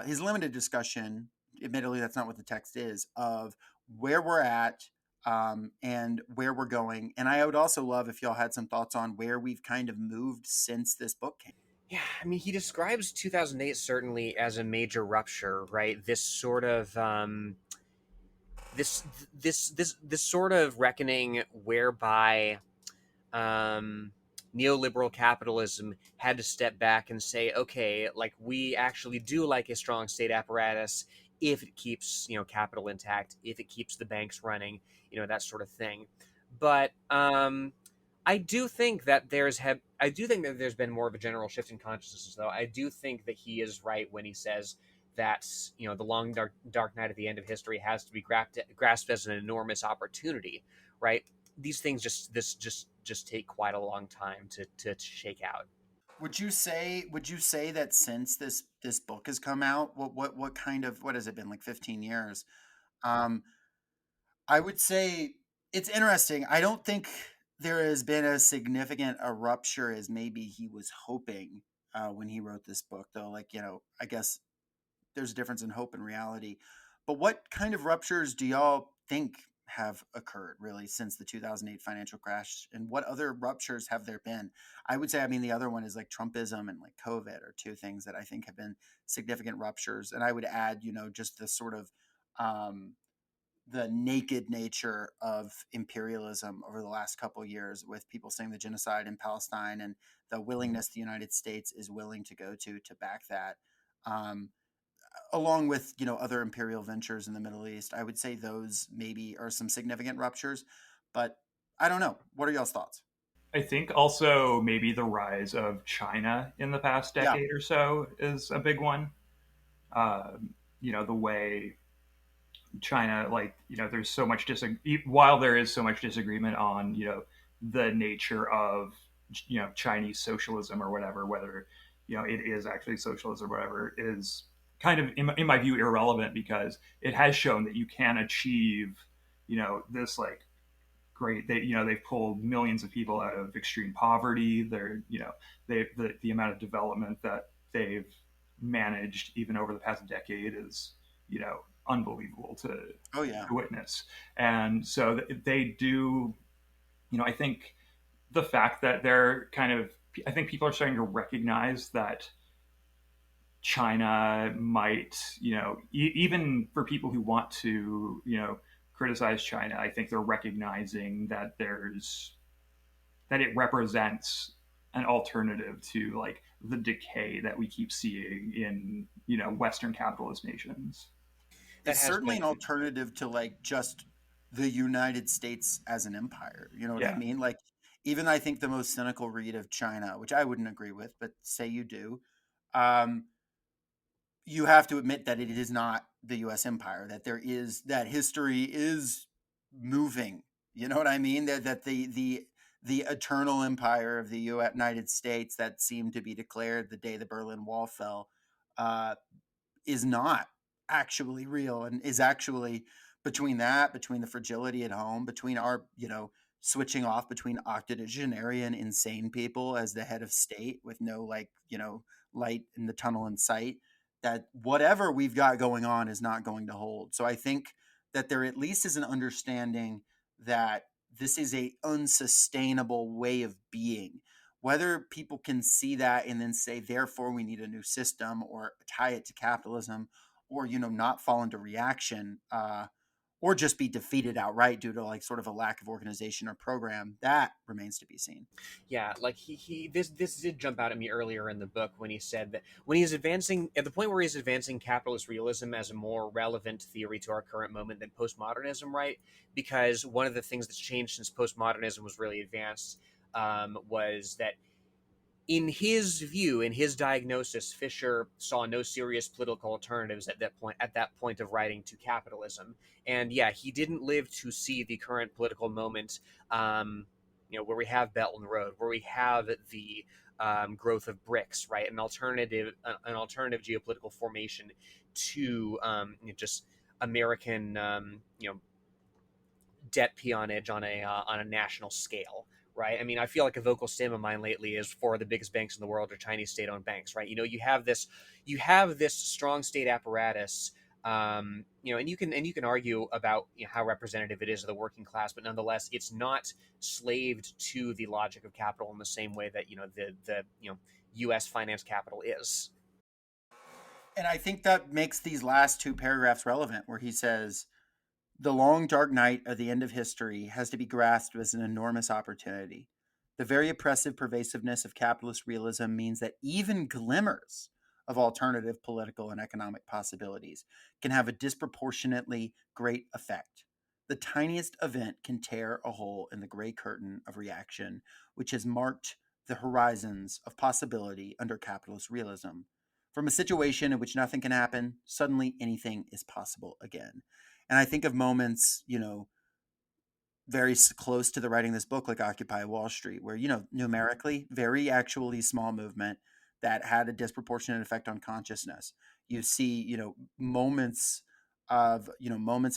his limited discussion. Admittedly, that's not what the text is, of where we're at, and where we're going. And I would also love if y'all had some thoughts on where we've kind of moved since this book came. Yeah, I mean, he describes 2008 certainly as a major rupture, right? This sort of this sort of reckoning whereby um, neoliberal capitalism had to step back and say, okay, like we actually do like a strong state apparatus if it keeps capital intact, if it keeps the banks running, that sort of thing. But I do think that I do think that there's been more of a general shift in consciousness, though. I do think that he is right when he says that the long dark night at the end of history has to be grasped as an enormous opportunity, right? These things just take quite a long time to shake out. Would you say that since this book has come out, what kind of what has it been, like 15 years? Um, I would say it's interesting. I don't think there has been as significant a rupture as maybe he was hoping when he wrote this book, though. Like, I guess there's a difference in hope and reality. But what kind of ruptures do y'all think have occurred really since the 2008 financial crash? And what other ruptures have there been? I would say, I mean, the other one is like Trumpism and like COVID are two things that I think have been significant ruptures. And I would add, just the sort of um, the naked nature of imperialism over the last couple of years, with people saying the genocide in Palestine and the willingness the United States is willing to go to back that. Um, Along with other imperial ventures in the Middle East, I would say those maybe are some significant ruptures, but I don't know. What are y'all's thoughts? I think also maybe the rise of China in the past Yeah, decade or so is a big one. The way China, like, there's so much while there is so much disagreement on, the nature of, Chinese socialism or whatever, whether, it is actually socialism or whatever, is kind of, in my view, irrelevant because it has shown that you can achieve, this like great, they've pulled millions of people out of extreme poverty. The amount of development that they've managed even over the past decade is, unbelievable to oh yeah, witness. And so they do, I think the fact that they're kind of, I think people are starting to recognize that China might, even for people who want to, criticize China, I think they're recognizing that it represents an alternative to like the decay that we keep seeing in, Western capitalist nations. That It's has certainly an been, alternative to like just the United States as an empire. You know what I Yeah. mean? Like, even I think the most cynical read of China, which I wouldn't agree with, but say you do, um, you have to admit that it is not the U.S. empire. That history is moving. You know what I mean? That the eternal empire of the United States that seemed to be declared the day the Berlin Wall fell, uh, is not actually real, and is actually between the fragility at home, between our, switching off between octogenarian insane people as the head of state with no, like, light in the tunnel in sight, that whatever we've got going on is not going to hold. So I think that there at least is an understanding that this is a unsustainable way of being. Whether people can see that and then say, therefore, we need a new system, or tie it to capitalism, or, not fall into reaction, or just be defeated outright due to like sort of a lack of organization or program, that remains to be seen. yeah, like this did jump out at me earlier in the book when he said that when he's advancing at the point where he's advancing capitalist realism as a more relevant theory to our current moment than postmodernism, right? Because one of the things that's changed since postmodernism was really advanced, was that in his view, in his diagnosis, Fisher saw no serious political alternatives at that point of writing to capitalism. And yeah, he didn't live to see the current political moment, where we have Belt and Road, where we have the growth of BRICS, right? An alternative geopolitical formation to just American, debt peonage on a national scale, right? I mean, I feel like a vocal stim of mine lately is for the biggest banks in the world are Chinese state-owned banks, right? You have this strong state apparatus, and you can argue about how representative it is of the working class, but nonetheless, it's not slaved to the logic of capital in the same way that the U.S. finance capital is. And I think that makes these last two paragraphs relevant, where he says, the long dark night of the end of history has to be grasped as an enormous opportunity. The very oppressive pervasiveness of capitalist realism means that even glimmers of alternative political and economic possibilities can have a disproportionately great effect. The tiniest event can tear a hole in the gray curtain of reaction, which has marked the horizons of possibility under capitalist realism. From a situation in which nothing can happen, suddenly anything is possible again. And I think of moments, very close to the writing of this book, like Occupy Wall Street, where, numerically, very actually small movement that had a disproportionate effect on consciousness. You see, moments of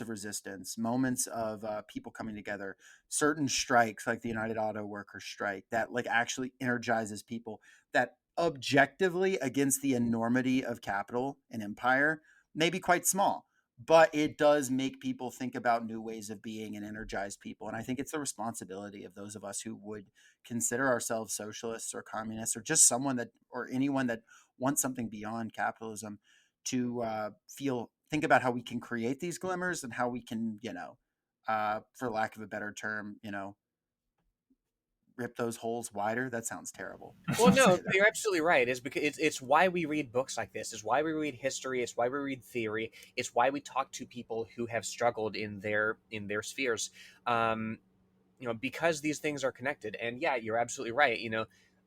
resistance, moments of people coming together, certain strikes like the United Auto Workers strike that like actually energizes people, that objectively, against the enormity of capital and empire, may be quite small, but it does make people think about new ways of being and energize people. And I think it's the responsibility of those of us who would consider ourselves socialists or communists, or just or anyone that wants something beyond capitalism, to think about how we can create these glimmers, and how we can, for lack of a better term, rip those holes wider. That sounds terrible. I Well, shouldn't say no, that. you're absolutely right. It's because it's why we read books like this. It's why we read history. It's why we read theory. It's why we talk to people who have struggled in their spheres. Because these things are connected. And yeah, you're absolutely right.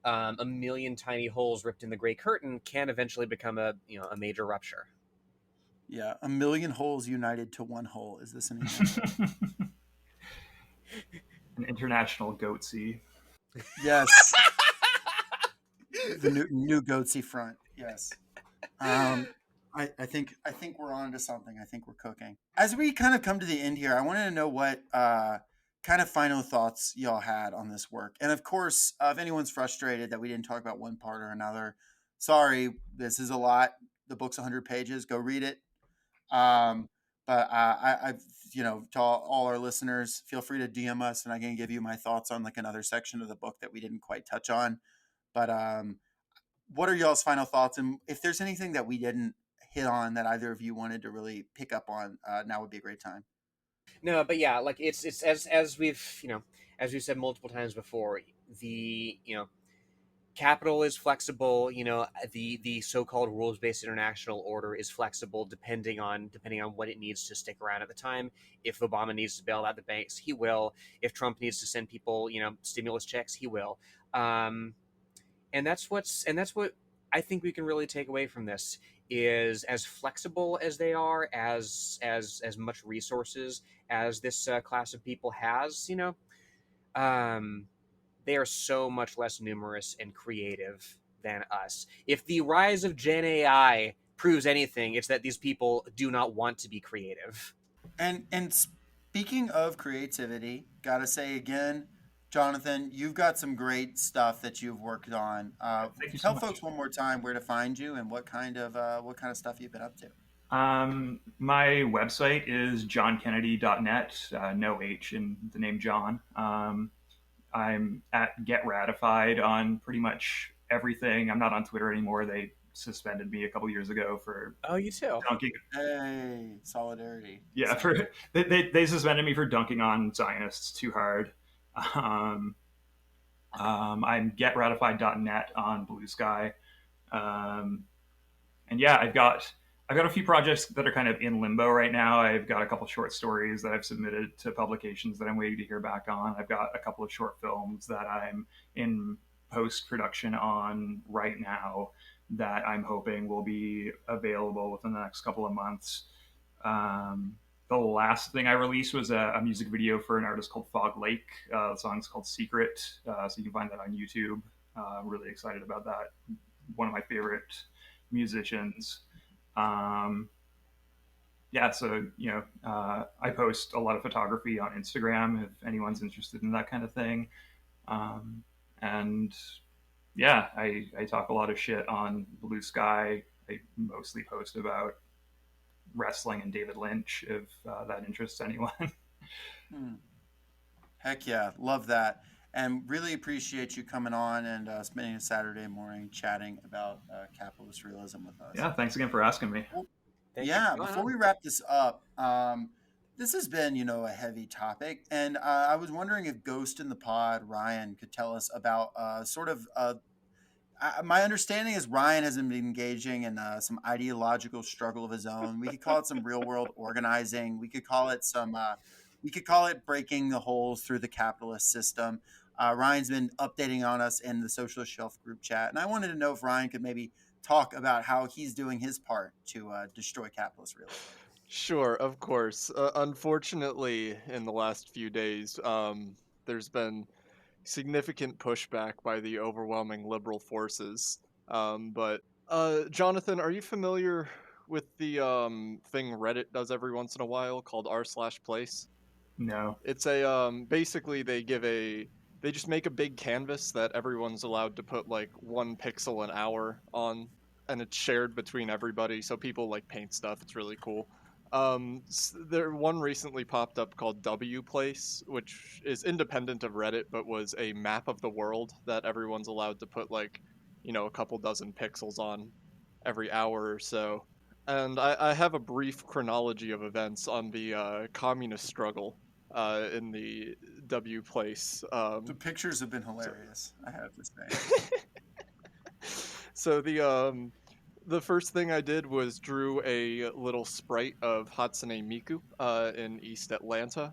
A million tiny holes ripped in the gray curtain can eventually become a major rupture. Yeah, a million holes united to one hole. Is this an email? An international goatsy. Yes, the new goatsy front. Yes. Um, I think we're on to something. I think we're cooking. As we kind of come to the end here, I wanted to know what kind of final thoughts y'all had on this work. And of course, if anyone's frustrated that we didn't talk about one part or another, sorry, this is a lot. The book's 100 pages. Go read it. Um, but I've, to all our listeners, feel free to DM us, and I can give you my thoughts on like another section of the book that we didn't quite touch on. But what are y'all's final thoughts? And if there's anything that we didn't hit on that either of you wanted to really pick up on, now would be a great time. No, but yeah, like it's as we've as we've said multiple times before, the capital is flexible. The so-called rules-based international order is flexible depending on what it needs to stick around at the time. If Obama needs to bail out the banks, he will. If Trump needs to send people stimulus checks, he will. And that's what I think we can really take away from this is, as flexible as they are, as much resources as this class of people has, um, they are so much less numerous and creative than us. If the rise of Gen AI proves anything, it's that these people do not want to be creative. And speaking of creativity, gotta say again, Jonathan, you've got some great stuff that you've worked on. Thank you so Tell much. folks one more time where to find you and what kind of stuff you've been up to. My website is johnkennedy.net, no H in the name John. I'm at Get Ratified on pretty much everything. I'm not on Twitter anymore. They suspended me a couple years ago for Oh, you too. dunking. Hey, solidarity. Yeah, for they suspended me for dunking on Zionists too hard. Um, I'm getratified.net on Blue Sky. Um, and yeah, I've got a few projects that are kind of in limbo right now. I've got a couple short stories that I've submitted to publications that I'm waiting to hear back on. I've got a couple of short films that I'm in post production on right now that I'm hoping will be available within the next couple of months. The last thing I released was a music video for an artist called Fog Lake. The song's called Secret, so you can find that on YouTube. Really excited about that. One of my favorite musicians. Um, yeah, so I post a lot of photography on Instagram if anyone's interested in that kind of thing. And yeah, I talk a lot of shit on Blue Sky. I mostly post about wrestling and David Lynch, if that interests anyone. Hmm. Heck yeah, love that. And really appreciate you coming on and spending a Saturday morning chatting about capitalist realism with us. Yeah, thanks again for asking me. Thank you Yeah, for coming before on. we wrap this up, this has been, a heavy topic. And I was wondering if Ghost in the Pod, Ryan, could tell us about my understanding is Ryan has been engaging in some ideological struggle of his own. We could call it some real world organizing. We could call it breaking the holes through the capitalist system. Ryan's been updating on us in the Socialist Shelf group chat, and I wanted to know if Ryan could maybe talk about how he's doing his part to destroy capitalist realism. Sure, of course. Unfortunately, in the last few days, there's been significant pushback by the overwhelming liberal forces. But Jonathan, are you familiar with the thing Reddit does every once in a while called r/place? No. It's a basically they just make a big canvas that everyone's allowed to put like 1 pixel an hour on, and it's shared between everybody. So people like paint stuff. It's really cool. There one recently popped up called W Place, which is independent of Reddit, but was a map of the world that everyone's allowed to put like, a couple dozen pixels on every hour or so. And I have a brief chronology of events on the communist struggle in the W Place. The pictures have been hilarious, I have to say. So the first thing I did was drew a little sprite of Hatsune Miku in East Atlanta,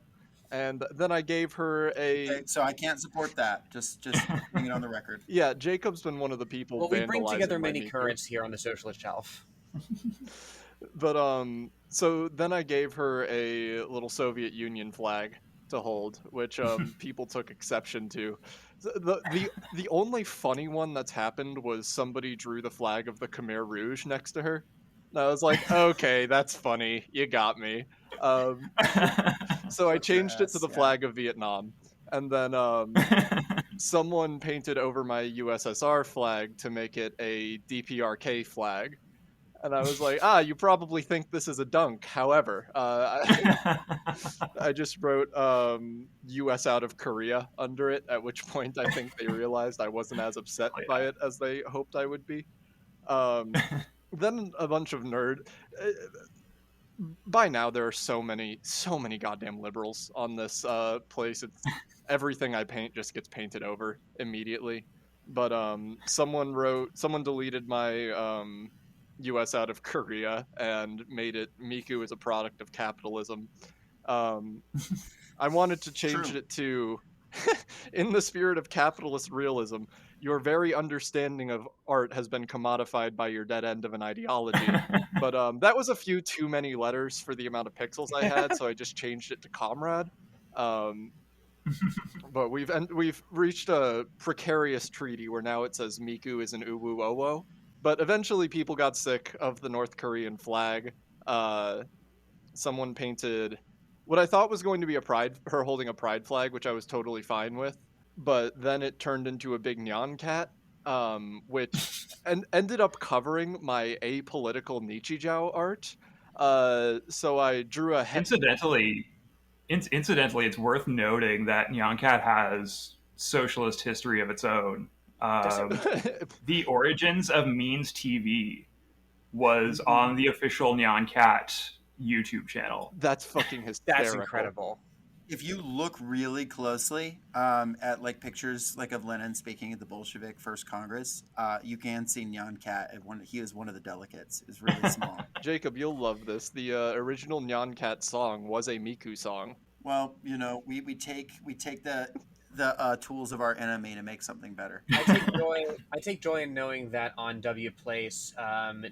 and then I gave her a. Okay, so I can't support that. Just putting it on the record. Yeah, Jacob's been one of the people Well, we bring vandalizing together my many Miku. currents here on the Socialist Shelf. But so then I gave her a little Soviet Union flag to hold, which people took exception to. The only funny one that's happened was somebody drew the flag of the Khmer Rouge next to her. And I was like, okay, that's funny. You got me. So I changed it to the flag of Vietnam, and then someone painted over my USSR flag to make it a DPRK flag. And I was like, you probably think this is a dunk. However, I just wrote U.S. out of Korea under it, at which point I think they realized I wasn't as upset by it as they hoped I would be. Then a bunch of nerd. By now, there are so many goddamn liberals on this place. It's everything I paint just gets painted over immediately. But someone deleted my U.S. out of Korea and made it Miku is a product of capitalism. I wanted to change it to, in the spirit of capitalist realism, your very understanding of art has been commodified by your dead end of an ideology. But that was a few too many letters for the amount of pixels I had, so I just changed it to comrade. But we've reached a precarious treaty where now it says Miku is an uwu owo. But eventually people got sick of the North Korean flag. Someone painted what I thought was going to be her holding a pride flag, which I was totally fine with. But then it turned into a big nyan cat, which ended up covering my apolitical Nichijou art. So I drew a Incidentally, it's worth noting that Nyan Cat has socialist history of its own. The origins of Means TV was on the official Nyan Cat YouTube channel. That's fucking hysterical. That's incredible. If you look really closely at like pictures like of Lenin speaking at the Bolshevik First Congress, you can see Nyan Cat. He was one of the delegates. It's really small. Jacob, you'll love this. The original Nyan Cat song was a Miku song. Well, you know, we take the tools of our enemy to make something better. I take joy in knowing that on W Place,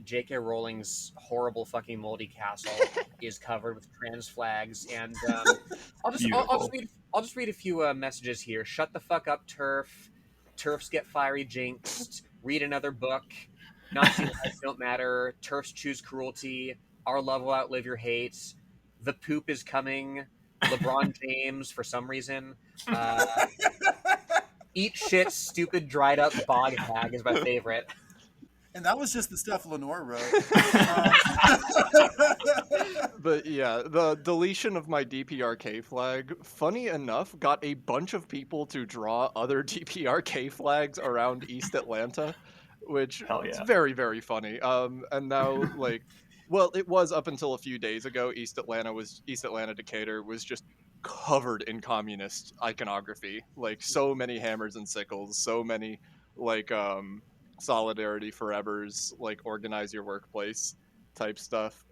J.K. Rowling's horrible fucking moldy castle is covered with trans flags, and I'll just read a few messages here. Shut the fuck up, TERF. TERFs get fiery jinxed. Read another book. Nazi lives don't matter. TERFs choose cruelty. Our love will outlive your hate. The poop is coming. LeBron James for some reason. Eat shit, stupid, dried up bog hag is my favorite. And that was just the stuff Lenore wrote. But yeah, the deletion of my DPRK flag, funny enough, got a bunch of people to draw other DPRK flags around East Atlanta, which is very, very funny. And now, like, well, it was up until a few days ago. East Atlanta Decatur was just covered in communist iconography. Like, so many hammers and sickles, so many like Solidarity Forevers, like organize your workplace type stuff.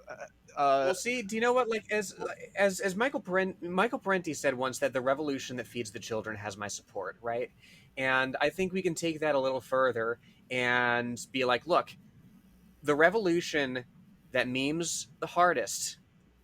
Well, see, do you know what? Like, as Michael Parenti said once, that the revolution that feeds the children has my support, right? And I think we can take that a little further and be like, look, the revolution that memes the hardest,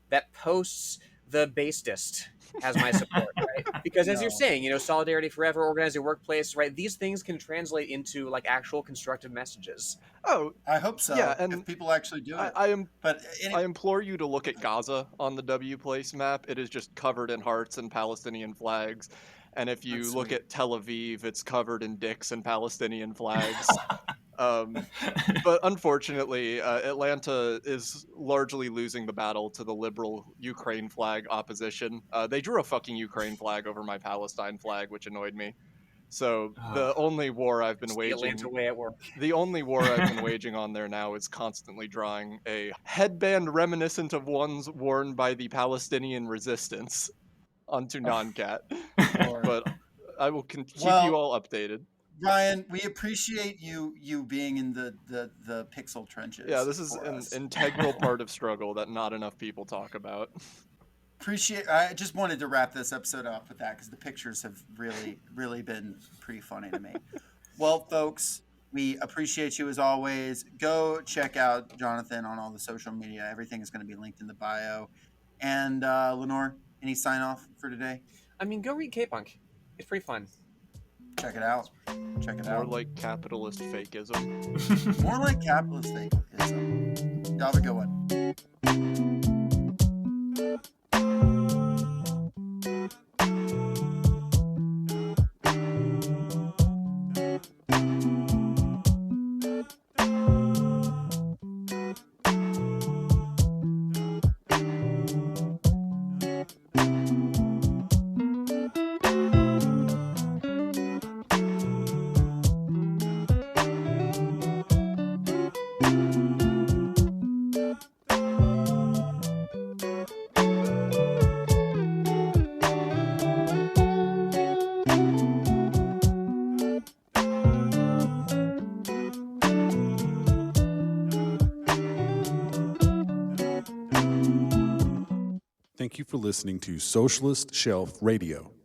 that posts the basest, has my support, right? Because as you're saying, you know, Solidarity Forever, organize your workplace, right? These things can translate into like actual constructive messages. Oh, I hope so. Yeah, and if people actually do it. I implore you to look at Gaza on the W Place map. It is just covered in hearts and Palestinian flags. And if you look at Tel Aviv, it's covered in dicks and Palestinian flags. But unfortunately, Atlanta is largely losing the battle to the liberal Ukraine flag opposition. They drew a fucking Ukraine flag over my Palestine flag, which annoyed me. So the only war I've been waging, the only war I've been waging on there now is constantly drawing a headband reminiscent of ones worn by the Palestinian resistance onto non-cat. But I will keep you all updated. Ryan, we appreciate you being in the pixel trenches. Yeah, this is an integral part of struggle that not enough people talk about. I just wanted to wrap this episode up with that because the pictures have really been pretty funny to me. Well, folks, we appreciate you as always. Go check out Jonathan on all the social media. Everything is going to be linked in the bio. And Lenore, any sign off for today? I mean, go read K-Punk. It's pretty fun. Check it out. More like capitalist fake-ism. More like capitalist fake-ism. Y'all have a good one. Thank you for listening to Socialist Shelf Radio.